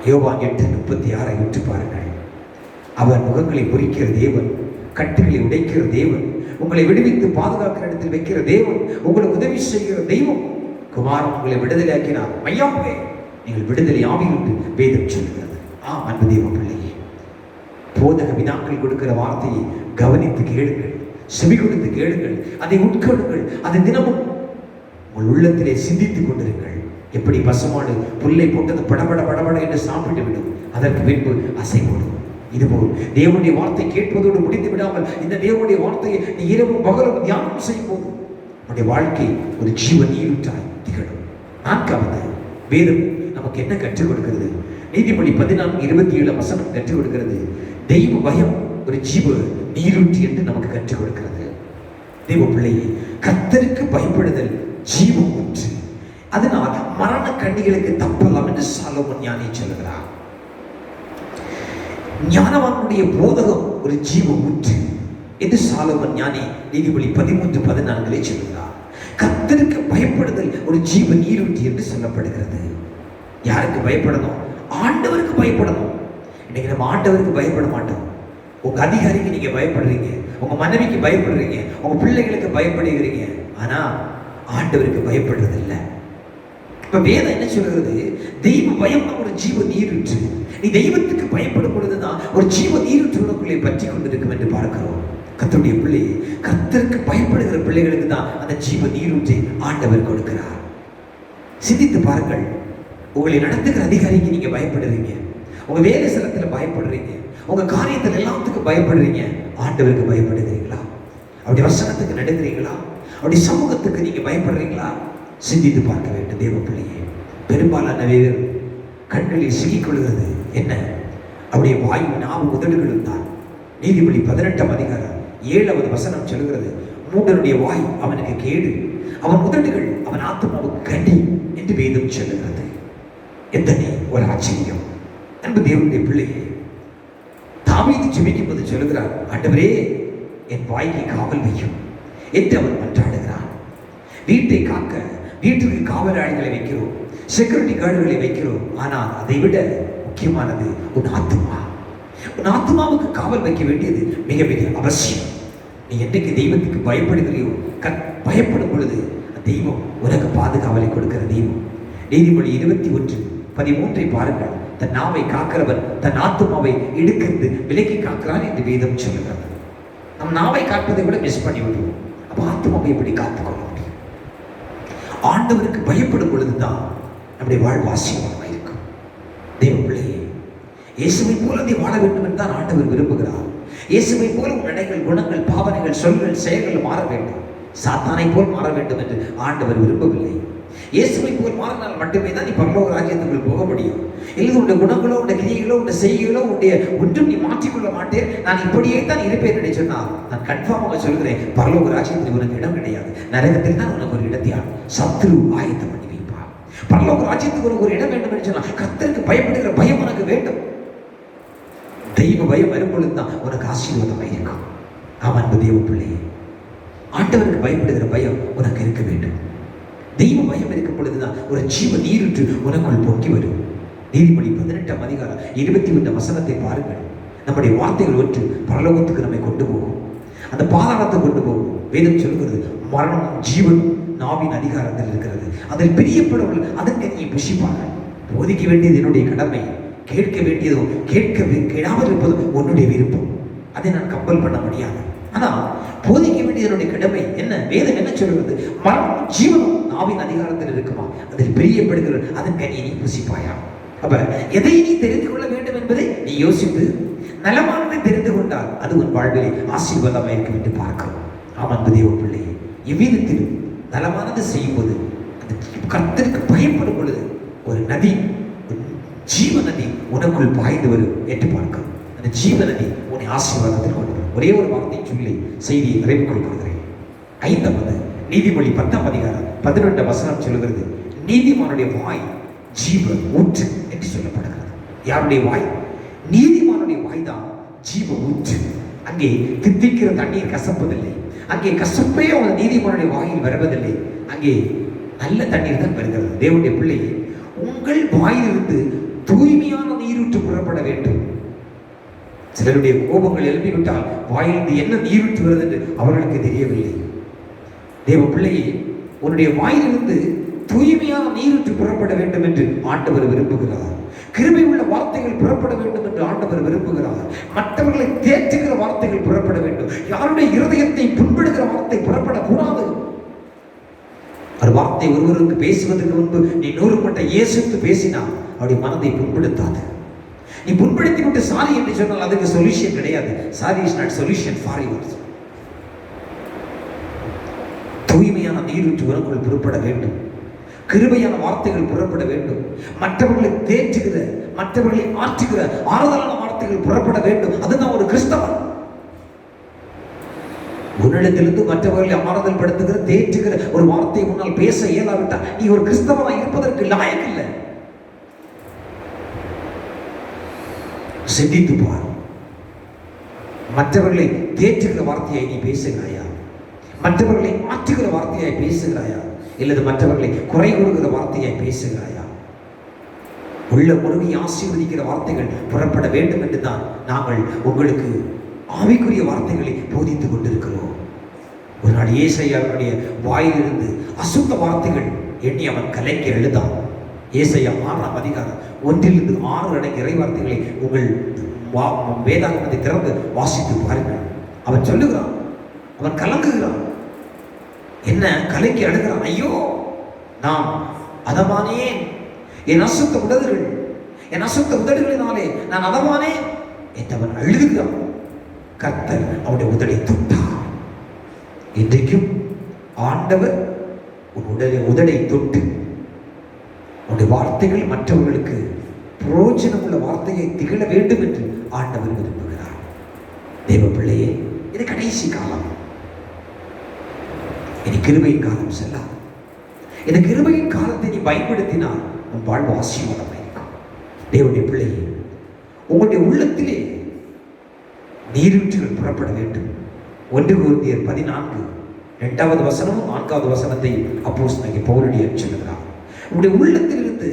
யோவான் 8:36 உற்று பாருங்கள். அவர் முகங்களை பொறிக்கிற தேவன், கட்டுகளை உடைக்கிற தேவன், உங்களை விடுவித்து பாதுகாக்கிற இடத்தில் வைக்கிற தேவன், உங்களுக்கு உதவி செய்கிற தெய்வம். குமாரன் உங்களை விடுதலையாக்கினார். மையாவே நீங்கள் விடுதலை ஆவீர்கள் என்று வேதம் சொல்கிறது. ஆம் அன்பு தேவ பிள்ளையே, போதக வினாக்கள் கொடுக்கிற வார்த்தையை கவனித்து கேளுங்கள், செவி கொடுத்து கேளுங்கள், அதை உட்கொள்ளுங்கள், அதை தினமும் உங்கள் உள்ளத்திலே சிந்தித்துக் கொண்டிருங்கள். எப்படி பசுமாடு புல்லை போட்டது படபட படபட என்று சாப்பிட்டு விடும், அதற்கு பின்பு அசைவோடும். இதுபோல் தேவனுடைய வார்த்தை கேட்பதோடு முடிந்து விடாமல் இந்த தேவனுடைய வார்த்தையை நீ இரவும் பகலும் தியானம் செய்யும் போது உன்னுடைய வாழ்க்கை ஒரு ஜீவ நீரூற்றாய் திகழும். 4வது வேதம் நமக்கு என்ன கற்றுக் கொடுக்கிறது? நீதிமொழி 14:27 கற்றுக் கொடுக்கிறது. தெய்வ பயம் ஒரு ஜீவ நீரூற்று என்று நமக்கு கற்றுக் கொடுக்கிறது. தெய்வ பிள்ளையை, கர்த்தருக்கு பயப்படுதல் ஜீவ ஊற்று. அதனால் மரண கண்ணிகளுக்கு தப்பலாம் என்று சாலோமோன் ஞானி சொல்லுகிறார். ஞானவானுடைய போதகம் ஒரு ஜீவ ஊற்று என்று சாலோமோன் ஞானி நீதிமொழி 13:14 சொல்லுகிறார். கர்த்தருக்கு பயப்படுதல் ஒரு ஜீவ நீரூற்று என்று சொல்லப்படுகிறது. யாருக்கு பயப்படணும்? ஆண்டவருக்கு பயப்படணும். இன்னைக்கு நம்ம ஆண்டவருக்கு பயப்பட மாட்டோம். உங்க அதிகாரிக்கு நீங்க பயப்படுறீங்க, உங்க மனைவிக்கு பயப்படுறீங்க, உங்க பிள்ளைகளுக்கு பயப்படுகிறீங்க, ஆனா ஆண்டவருக்கு பயப்படுறது இல்லை. இப்ப வேதம் என்ன சொல்கிறது? தெய்வ பயம் ஒரு ஜீவ நீரூற்று. நீ தெய்வத்துக்கு பயப்படும் பொழுதுதான் ஒரு ஜீவ நீரூற்று உனக்குள்ளே பற்றி கொண்டிருக்கும் என்று பார்க்கிறோம். கர்த்தருடைய பிள்ளை, கர்த்தருக்கு பயப்படுகிற பிள்ளைகளுக்கு தான் அந்த ஜீவ நீரூற்றை ஆண்டவர் கொடுக்கிறார். சிந்தித்து பாருங்கள். உங்களை நடத்துகிற அதிகாரிக்கு நீங்க பயப்படுறீங்க, உங்க வேலை ஸ்தலத்துல பயப்படுறீங்க, உங்க காரியத்தில் எல்லாத்துக்கும் பயப்படுறீங்க. ஆண்டவருக்கு பயப்படுகிறீங்களா? அப்படி வசனத்துக்கு நடக்கிறீங்களா? அப்படி சமூகத்துக்கு நீங்க பயப்படுறீங்களா? சிந்தித்து பார்க்க வேண்டும் தேவ பிள்ளையே. பெரும்பாலான பேர் கண்களில் சிக்கிக்கொள்கிறது என்ன? அவருடைய வாயு நாவும் உதடுகளும் தான். நீதிபதி 18ஆம் அதிகாரம் 7வது வசனம் சொல்கிறது, மூடனுடைய வாய் அவனுக்கு கேடு, அவன் உதடுகள் அவன் ஆத்மாவுக்கு கடி என்று வேதம் சொல்லுகிறது. எத்தனை ஒரு ஆச்சரியம்! அன்பு தேவனுடைய பிள்ளையே, தாவீது ஜெபிக்கும்போது சொல்லுகிறார், ஆண்டவரே என் வாய்க்கு காவல் வையும் என்று அவன் மன்றாடுகிறான். வீட்டை காக்க வீட்டுக்கு காவலாளிகளை வைக்கிறோம், செக்யூரிட்டி கார்டுகளை வைக்கிறோம். ஆனால் அதை விட முக்கியமானது உன் ஆத்மா. உன் ஆத்மாவுக்கு காவல் வைக்க வேண்டியது மிக மிக அவசியம். நீ என்றைக்கு தெய்வத்துக்கு பயப்படுகிறியோ, பயப்படும் பொழுது தெய்வம் உனக்கு பாதுகாவலை கொடுக்கிற தெய்வம். நீதிமொழி 21:13 பாருங்கள். தன் நாவை காக்கிறவன் தன் ஆத்மாவை இடுக்கிருந்து விலக்கி காக்கிறான் என்று வேதம் சொல்லுகிறது. நம் நாவை காப்பதை விட மிஸ் பண்ணி விடுவோம். அப்ப ஆத்மாவை எப்படி காத்துக்கொள்ள முடியும்? ஆண்டவருக்கு பயப்படும் பொழுதுதான் நம்முடைய வாழ்வு ஆசீர்வாதமாக இருக்கும். தேவ பிள்ளையே, இயேசுவை போல நீ வாழ வேண்டும் என்று தான் ஆண்டவர் விரும்புகிறார். இயேசுவை போல உன் நடைகள், குணங்கள், பாவனைகள், சொல்கள், செயல்கள் மாற வேண்டும். சாத்தானை போல் மாற வேண்டும் என்று ஆண்டவர் விரும்பவில்லை. இயேசுவை போல் மாறினால் மட்டுமே தான் நீ பரலோக ராஜ்யத்துக்குள் போக முடியும். இல்லை உன்னுடைய குணங்களோ, உன்னுடைய கிரியைகளோ, உன்னுடைய செய்கைகளோ, உன்னுடைய ஒன்றும் நீ மாற்றிக்கொள்ள மாட்டேன், நான் இப்படியே தான் இருப்பேன் என்று சொன்னால் நான் கன்ஃபார்மாக சொல்கிறேன், பரலோக ராஜ்யத்தில் உனக்கு இடம் கிடையாது. நரகத்தில் தான் உனக்கு ஒரு இடத்தையா சத்ரு ஆயத்தம் பண்ணி வைப்பார். பரலோக ராஜ்யத்துக்கு உனக்கு ஒரு இடம் வேண்டும் என்று சொன்னால் கர்த்தருக்கு பயப்படுகிற பயம் உனக்கு வேண்டும். தெய்வ பயம் வரும்பொழுது தான் உனக்கு ஆசீர்வாதமாக இருக்கும். அவன் அன்பு தேவ பிள்ளையே, ஆண்டவருக்கு பயப்படுகிற பயம் உனக்கு இருக்க வேண்டும். தெய்வ பயம் இருக்கும் பொழுதுதான் ஒரு ஜீவ நீருற்று உனக்குள் பொங்கி வரும். நீதிமொழி 18ஆம் அதிகாரம் 21 வசனத்தை பாருங்கள். நம்முடைய வார்த்தைகள் ஒன்று பரலோகத்துக்கு நம்மை கொண்டு போகும், அந்த பாதாளத்தை கொண்டு போகும். வேதம் சொல்கிறது, மரணம் ஜீவன் நாவின் அதிகாரத்தில் இருக்கிறது, அதில் பிரியப்படுவர்கள் அதற்கு நீ புஷிப்பார்கள். போதிக்க வேண்டியது என்னுடைய கடமை, கேட்க வேண்டியதும் கேட்காமல் இருப்பதும் உன்னுடைய விருப்பம். அதை நான் கம்பல் பண்ண முடியாது. ஆனால் போதிக்க வேண்டியது என்னுடைய கடமை. என்ன வேதம் என்ன சொல்கிறது? மரணம் ஜீவனும் நாவின் அதிகாரத்தில் இருக்குமா, அதில் பிரியப்படுகிற அதன் கனியை நீ புசிப்பாயா? அப்ப எதை நீ தெரிந்து கொள்ள வேண்டும் என்பதை நீ யோசித்து நலமானதை தெரிந்து கொண்டால் அது உன் வாழ்விலே ஆசீர்வாதமாக இருக்கும் என்று பார்க்கிறோம். ஆமாம் தேவ பிள்ளையே, எவ்விதத்திலும் நலமானது செய்யும் போது அந்த கர்த்தருக்கு பயப்படும் பொழுது ஒரு நதி, ஜீவ நதி உனக்குள் பாய்ந்து வரும் என்று பார்க்கிறோம். அந்த ஜீவ நதி உன்னை ஆசீர்வாதத்தில் கொண்டு வரும். ஒரே ஒரு வார்த்தையை சொல்லி செய்தியை நிறைவு கொடுக்கிறேன். 5வது நீதிமொழி 10ஆம் அதிகாரம் 18 வசனம் சொல்லுகிறது, நீதிமானுடைய வாய் ஜீவ ஊற்று என்று சொல்லப்படுகிறது. யாருடைய வாய்? நீதிமானுடைய வாய் தான் ஜீவ ஊற்று. அங்கே தித்திக்கிற தண்ணீர் கசப்பதில்லை, அங்கே கசப்பே அவன் நீதிமானுடைய வாயில் வருவதில்லை, அங்கே நல்ல தண்ணீர் தான் வருகிறது. தேவனுடைய பிள்ளையே, உங்கள் வாயிலிருந்து தூய்மையான நீரூற்று புறப்பட வேண்டும். சிலருடைய கோபங்கள் எழுப்பிவிட்டால் வாயிலிருந்து என்ன நீரூற்று வருது என்று அவர்களுக்கு தெரியவில்லை. தேவ பிள்ளையே, உன்னுடைய வாயிலிருந்து தூய்மையான நீரூற்று புறப்பட வேண்டும் என்று ஆண்டவர் விரும்புகிறார். கிருபை உள்ள வார்த்தைகள் புறப்பட வேண்டும் என்று ஆண்டவர் விரும்புகிறார். மற்றவர்களை தேற்றுகிற வார்த்தைகள் புறப்பட வேண்டும். யாருடைய இருதயத்தை புண்படுகிற வார்த்தை புறப்படக்கூடாது. ஒரு வார்த்தை ஒருவருக்கு பேசுவதற்கு முன்பு நீ 100 மட்டை இயேசுத்து பேசினா அவருடைய மனதை புண்படுத்தாது. நீ புண்படுத்தி விட்டு சாரி என்று சொன்னால் அதுக்கு சொல்யூஷன் கிடையாது. Sorry is not solution for your. தூய்மையான நீரூற்று உனக்குள் புறப்பட வேண்டும். கிருபையான வார்த்தைகள் புறப்பட வேண்டும். மற்றவர்களை தேற்றுகிற, மற்றவர்களை ஆற்றுகிற ஆறுதலான வார்த்தைகள் புறப்பட வேண்டும். அதுதான் ஒரு கிறிஸ்தவன். உன்னிடத்திலிருந்து மற்றவர்களை ஆறுதல் படுத்துகிற, தேற்றுகிற ஒரு வார்த்தை முன்னால் பேச இயலாவிட்டால் நீ ஒரு கிறிஸ்தவனாக இருப்பதற்கு லாயக்கில்லை. சிந்தித்து பார். மற்றவர்களை தேற்றுகிற வார்த்தையை நீ பேசுகிறாயா? மற்றவர்களை ஆற்றுகிற வார்த்தையை பேசுகிறாயா? இல்லது மற்றவர்களை குறை கூறுகிற வார்த்தையை பேசுகிறாயா? உள்ள முருகி ஆசீர்வதிக்கிற வார்த்தைகள் புறப்பட வேண்டும் என்று தான் நாங்கள் உங்களுக்கு ஆவிக்குரிய வார்த்தைகளை போதித்துக் கொண்டிருக்கிறோம். ஒரு நாள் ஏசாயாவுடைய வாயிலிருந்து அசுத்த வார்த்தைகள் எண்ணி அவன் கலைக்கு எழுதான். ஏசாயா 6ஆம் அதிகாரம் 1 - 6 அடங்கிய இறை வார்த்தைகளை உங்கள் வேதாகமத்தை திறந்து வாசித்து பாருங்கள். அவன் சொல்லுகிறான், அவன் கலங்குகிறான். என்ன கலங்கி அழுகிறான்? ஐயோ, நாம் அதமானேன், என் அசுத்த உதடுகள், என் அசுத்த உதடுகளினாலே நான் அதமானே என்றவன் அழுகிறான். கர்த்தர் அவனுடைய உதடை தொட்டார். இன்றைக்கும் ஆண்டவர் உன் உதடை தொட்டு உன்னுடைய வார்த்தைகள் மற்றவர்களுக்கு பிரயோஜனம் உள்ள வார்த்தையை திகழ வேண்டும் என்று ஆண்டவர் விரும்புகிறார். தேவ பிள்ளையே, இது கடைசி காலம். இனி கிருபையின் காலம் செல்லாம். இந்த கிருபையின் காலத்தை நீ பயன்படுத்தினால் உன் வாழ்வு ஆசீர்வாதமாக இருக்கும். தேவனுடைய பிள்ளையே, உங்களுடைய உள்ளத்திலே நீரூற்றுகள் புறப்பட வேண்டும். 1 கொரிந்தியர் 14 2வது வசனமும் 4வது வசனத்தை அப்போஸ்தலனாகிய பவுல் சொல்லுகிறார். உங்களுடைய உள்ளத்திலிருந்து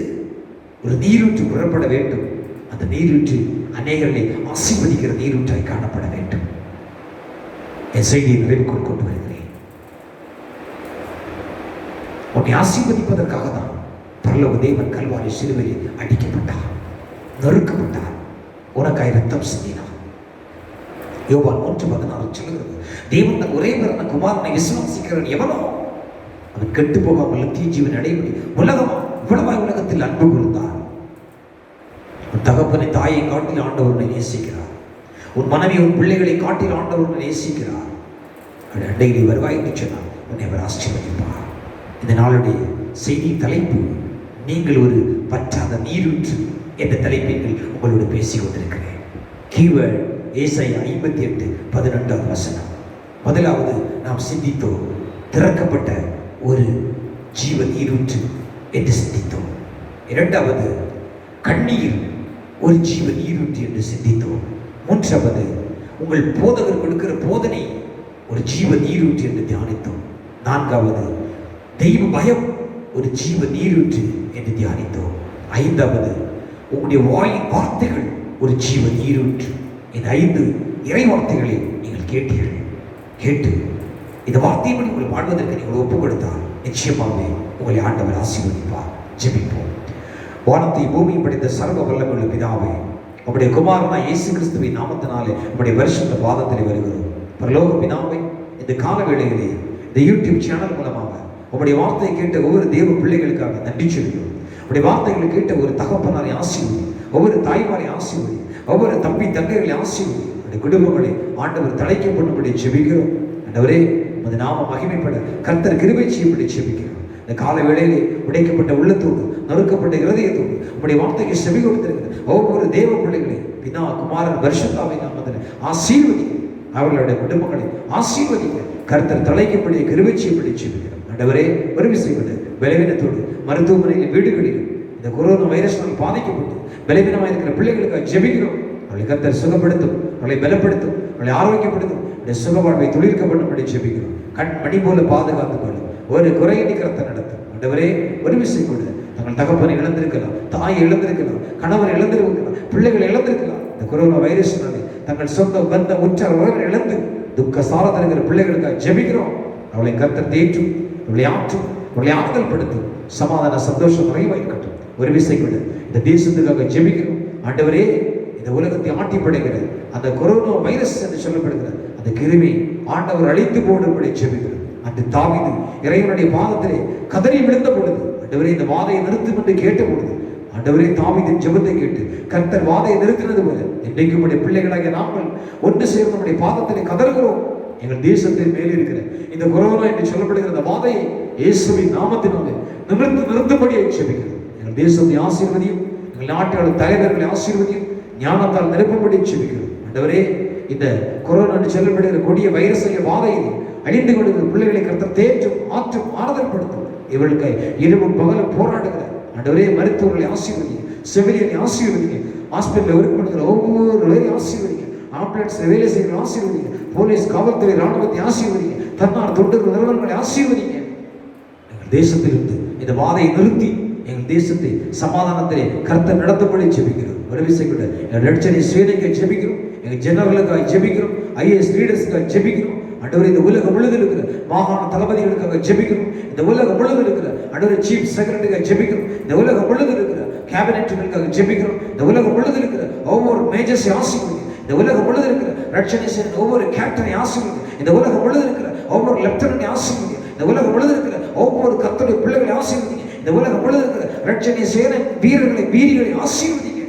ஒரு நீரூற்று புறப்பட வேண்டும். அந்த நீரூற்று அநேகர்களை ஆசீர்வதிக்கிற நீரூற்றாய் காணப்பட வேண்டும். என் செய்தியை நிறைவுக்குள் கொண்டு வருகிறேன். உன்னை ஆசீர்வதிப்பதற்காக தான் பரலோக தேவன் கல்வாரி சிலுவையில் அடிக்கப்பட்டார், நொறுக்கப்பட்டார், உனக்காய் ரத்தம் சிந்தினார். யோவான் 3:16 சொல்லுகிறது, தேவன் தன் ஒரே பிறந்த குமாரனை விசுவாசிக்கிறவன் எவனோ அவன் கெட்டு போகாமல் நித்திய ஜீவன் அடையபடி இவ்வளவாய் உலகத்தில் அன்பு கொடுத்தார். உன் தகப்பனை தாயை காட்டில் ஆண்டவரை நேசிக்கிறார். உன் மனைவி உன் பிள்ளைகளை காட்டில் ஆண்டவரை நேசிக்கிறார். அவருடைய அண்டையில் வருவாய் என்று சொன்னால் உன்னை அவர் ஆசீர்வதிப்பார். இந்த நாளுடைய செய்தி தலைப்பு, நீங்கள் ஒரு பற்றாத நீரூற்று என்ற தலைப்பில் உங்களோடு பேசிக் கொண்டிருக்கிறேன். கீவேர்ட் ஏசாயா 58:18 வசனம். முதலாவது நாம் சிந்தித்தோம், திறக்கப்பட்ட ஒரு ஜீவ நீரூற்று என்று சிந்தித்தோம். இரண்டாவது, கண்ணீர் ஒரு ஜீவ நீரூற்று என்று சிந்தித்தோம். மூன்றாவது, உங்கள் போதகர் கொடுக்கிற போதனை ஒரு ஜீவ நீரூற்று என்று தியானித்தோம். நான்காவது, தெய்வ பயம் ஒரு ஜீவ நீரூற்று என்று தியானித்தோம். ஐந்தாவது, உங்களுடைய வார்த்தைகள் ஒரு ஜீவ நீரூற்று. இந்த 5 இறை வார்த்தைகளை நீங்கள் கேட்டீர்கள். கேட்டு இந்த வார்த்தையை உங்கள் வாழ்வதற்கு நீங்கள் ஒப்புக் கொடுத்தால் நிச்சயமாகவே உங்களை ஆண்டவர் ஆசீர்வதிப்பார். ஜெபிப்போம். வானத்தை பூமியை படைத்த சர்வ வல்லமையுள்ள பிதாவே, உம்முடைய குமாரனாய் இயேசு கிறிஸ்துவின் நாமத்தினாலே உம்முடைய பரிசுத்த பாதத்தில் வருகிறோம். பரலோக பிதாவே, இந்த கால வேளையிலே இந்த யூடியூப் சேனல் மூலமாக உம்முடைய வார்த்தையை கேட்ட ஒவ்வொரு தேவ பிள்ளைகளுக்காக நன்றி சொல்கிறோம். உம்முடைய வார்த்தைகளை கேட்ட ஒரு தகப்பனாரை ஆசீர்வதி, ஒவ்வொரு தாய்மாரை ஆசீர்வதி, ஒவ்வொரு தம்பி தங்கைகளை ஆசீர்வதி, உடைய குடும்பங்களை ஆண்டவர் தழைக்கப்படும் செபிக்கிறோம். ஆண்டவரே, உமது நாம மகிமைப்பட கர்த்தர் கிருபை செய்யும்படி செபிக்கிறோம். இந்த கால வேளையிலே உடைக்கப்பட்ட உள்ளத்தோடு, நொறுக்கப்பட்ட இருதயத்தோடு உம்முடைய வார்த்தைக்கு செவி கொடுத்திருக்கிற ஒவ்வொரு தேவ பிள்ளைகளை பிதா குமாரன் பரிசுத்தாவின் நாமத்தில் ஆசீர்வதிக்க, அவர்களுடைய குடும்பங்களை ஆசீர்வதிக்க கர்த்தர் தழைக்கப்படிய கிருபை செய்யும்படி செபிக்கிறோம். ஆண்டவரே, ஒரு விசைப்பட பலவீனத்தோடு மருத்துவமனையில் வீடுகளில் இந்த கொரோனா வைரஸ்னால் பாதிக்கப்பட்டு பலவீனமாக இருக்கிற பிள்ளைகளுக்காக ஜெபிக்கிறோம். அவளை கர்த்தர் சுகப்படுத்தும், அவளை பலப்படுத்தும், அவளை ஆரோக்கியப்படுத்தும், அவளுடைய சுக வாழ்வை தொழிற்கப்படும்படி ஜெபிக்கிறோம். கண் மணி போல பாதுகாத்துக் கொள்ளும், ஒரு குறையின்றி கர்த்தர் நடத்தும். ஆண்டவரே, ஒரு விஷயம் கூட தங்கள் தகப்பனை இழந்திருக்கலாம், தாயை இழந்திருக்கலாம், கணவரை இழந்திருக்கலாம், பிள்ளைகளை இழந்திருக்கலாம். இந்த கொரோனா வைரஸ்னாலே தங்கள் சொந்த பந்த உற்றார் உறவினர் இழந்து துக்க சாரத்தில் இருக்கிற பிள்ளைகளுக்காக ஜெபிக்கிறோம். அவளை கர்த்தர் தேற்றும், அவளை ஆற்றும், அவளை ஆறுதல் படுத்தும், சமாதான சந்தோஷம் நிறைவாயிருக்கட்டும். ஒரு விஷயம் கூட இந்த தேசத்துக்காக ஜெபிக்கிறோம். ஆண்டவரே, இந்த உலகத்தை ஆட்டி படைக்கிற அந்த கொரோனா வைரஸ் என்று சொல்லப்படுகிற அந்த கிருமி ஆண்டவர் அழித்து போடும்படி ஜெபிக்கிறோம். அந்த தாவீது இறைவனுடைய பாதத்திலே கதறி விழுந்த பொழுது, ஆண்டவரே இந்த வாதையை நிறுத்தும் என்று கேட்ட பொழுது, ஆண்டவரே தாவீதின் ஜெபத்தை கேட்டு கர்த்தர் வாதையை நிறுத்தினது போல இன்றைக்கு உடைய பிள்ளைகளாகிய நாங்கள் ஒன்று சேர்ந்து நம்முடைய பாதத்திலே கதறுகிறோம். எங்கள் தேசத்தின் மேல் இருக்கிற இந்த கொரோனா என்று சொல்லப்படுகிற அந்த வாதையை இயேசுவின் நாமத்தினாலே நிறுத்தும்படியை ஜெபிக்கிறோம். எங்கள் தேசத்தை ஆசீர்வதியும், எங்கள் நாட்டாளர் தலைவர்களை ஆசீர்வதியும், ஞானத்தால் நிரப்பும்படி ஜெபிக்கிறோம். ஆண்டவரே, இந்த கொரோனா என்று சொல்லப்படுகிற கொடிய வைரஸைய வாதையை அழிந்து கொண்டிருக்கிற பிள்ளைகளை கர்த்தர் தேற்றும், ஆற்றும், ஆறுதல் படுத்தும். இவர்களுக்கு இரவும் பகலும் போராடுகிற ஆண்டவரே மருத்துவர்களை ஆசீர்வதிங்க, செவிலியரை ஆசீர்வதிங்க, ஹாஸ்பிட்டலில் ஒர்க் பண்ணுகிற ஒவ்வொருவரையும் ஆசீர்வதிங்க, ஆம்புலன்ஸ் வேலை செய்கிற ஆசீர்வதிங்க, போலீஸ் காவல்துறை ராணுவத்தை ஆசீர்வதிங்க, தன்னார் தொண்டர்கள் நிறுவனங்களை ஆசீர்வதிங்க. எங்கள் தேசத்திலிருந்து இந்த வாதையை நிறுத்தி எங்கள் தேசத்தை சமாதானத்திலே கர்த்தர் நடத்தப்படி ஜெபிக்கிறோம். ஒரு விஷயம் கூட எங்கள் ரட்சனை சேனைக்கு ஜெபிக்கிறோம், எங்கள் ஜெனரலுக்காக ஜெபிக்கிறோம், ஐஏஎஸ் லீடர்ஸுக்காக ஜெபிக்கிறோம். ஆண்டவரே, இந்த உலகம் முழுவதும் இருக்கிற மாகாண தளபதிகளுக்காக ஜெபிக்கிறோம். இந்த உலகம் முழுவதும் இருக்கிற ஆண்டவரே சீஃப் செக்ரட்டரிக்காக ஜெபிக்கிறோம். இந்த உலகம் முழுவதும் இருக்கிற கேபினெட்டுகளுக்காக ஜெபிக்கிறோம். இந்த உலகம் முழுவதும் இருக்கிற ஒவ்வொரு மேஜர்ஸை ஆசீர்வதிங்க. இந்த உலகம் முழுவதும் இருக்கிற ரட்சனை சேனை ஒவ்வொரு கேப்டனை ஆசீர்வதிங்க. இந்த உலகம் முழுவதும் இருக்கிற ஒவ்வொரு லெப்டினன்ட் ஆசீர்வதிங்க. இந்த உலகம் முழுவதும் இருக்கிற ஒவ்வொரு கர்த்தருடைய பிள்ளைகளை ஆசீர்வதிங்க. இந்த உலகம் முழுவதும் இருக்கிற ரட்சணை சேனை வீரிகளை ஆசீர்வதிங்க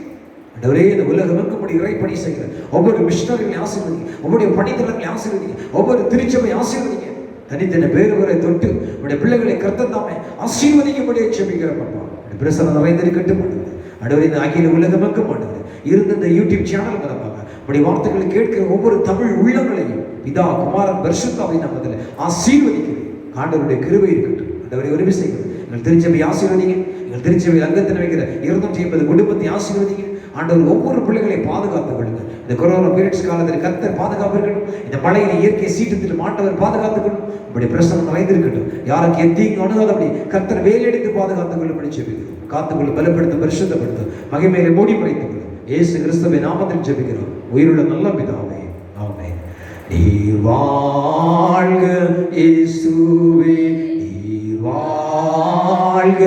ஆண்டவரே. இந்த உலகம் எங்கும்படி இறைப்பணி செய்கிற ஒவ்வொரு மிஷனரிகளை ஆசீர்வதிங்க, ஒவ்வொரு பணித்தளங்களை ஆசீர்வதிங்க, ஒவ்வொரு திருச்சபை ஆசீர்வதிங்க. தனித்தனி பேரை தொட்டு உடைய பிள்ளைகளை கர்த்தர் தாமே ஆசீர்வதிக்கும்படியே ஜெபிக்கிற பாப்பா. பிரசனம் நிறைந்திருக்கட்டும் ஆண்டவரே. இந்த அகில உலகம் எங்கும் ஆண்டவரே இருந்த இந்த யூடியூப் சேனல் மூலமாக உடைய வார்த்தைகளை கேட்கிற ஒவ்வொரு தமிழ் உள்ளங்களையும் பிதா குமாரன் பரிசுத்தாவை நாமத்தில் ஆசீர்வதிக்கிறேன். ஆண்டவருடைய கிருபை இருக்கட்டும் ஆண்டவரை உதவி செய்கிறது. எங்கள் திருச்சபை ஆசீர்வதிங்க. எங்கள் திருச்சபை அங்கத்தில் வைக்கிற 250 குடும்பத்தை ஆசீர்வதிங்க ஆண்டவர். ஒவ்வொரு பிள்ளைகளை பாதுகாத்துக் கொள்ளுங்க. இந்த கொரோனா பீரியட்ஸ் காலத்தில் கர்த்தர் பாதுகாப்பு இருக்கட்டும். இந்த மழையில இயற்கை சீற்றத்தில் ஆண்டவர் பாதுகாத்துக் கொள்ளும். இப்படி பிரசனம் நிறைந்திருக்கட்டும். யாருக்கு எத்தீங்கும் அணுகாதபடி கர்த்தர் வேலையெடுத்து பாதுகாத்துக் கொள்ளும்படி ஜெபிக்கிறோம். காத்துக்கொள்ள பலப்படுத்தும், பரிசுத்தப்படுத்தும், மகிமையிலே மூடி மறைத்துக் கொள்ளும். இயேசு கிறிஸ்துவின் நாமத்தில் ஜெபிக்கிறோம் உயிருள்ள நல்ல பிதாவே, ஆமென். நீர் வாழ்க இயேசுவே, நீர் வாழ்க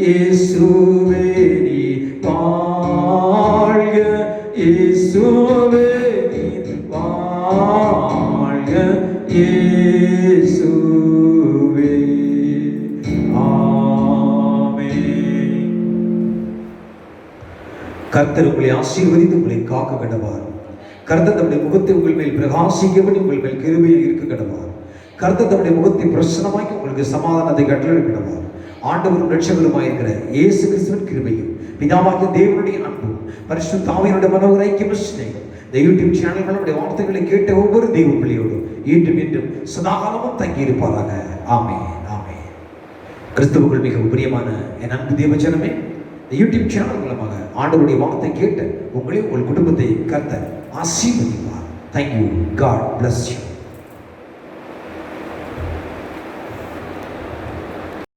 இயேசுவே, நீர் வாழ்க இயேசுவே, நீர் வாழ்க இயேசுவே, ஆமென். கர்த்தர் உங்களை ஆசீர்வதித்து உங்களை காக்க கடவார். கர்த்தர் தம்முடைய முகத்தை உங்கள் மேல் பிரகாசிக்கபடி உங்கள் மேல் கிருபையில் இருக்க கடவார். கர்த்தர் தம்முடைய முகத்தை பிரசன்னமாக்கி உங்களுக்கு சமாதானத்தை கட்டளை கடவார். ஆண்டவரும் இரட்சகருமாயிருக்கிற இயேசு கிறிஸ்துவின் கிருபையும் பிதாவாகிய தேவனுடைய அன்பும் பரிசுத்த ஆவியானவருடைய மனோகர ஐக்கியமும் சிநேகமும் இந்த யூடியூப் சேனல் நம்முடைய வார்த்தைகளை கேட்ட ஒவ்வொரு தெய்வ பிள்ளையோடும் இன்றும் இன்றும் சதாகாலமும் தங்கி இருப்பாராக. ஆமென், ஆமென். கிறிஸ்துவுக்குள் மிகவும் பிரியமான என் அன்பு தேவஜனமே, இந்த யூடியூப் சேனல் மூலமாக ஆண்டவருடைய வார்த்தை கேட்ட உங்களையும் உங்கள் குடும்பத்தை கர்த்தர் ஆசீர்வதிப்பார். Thank you. God bless you.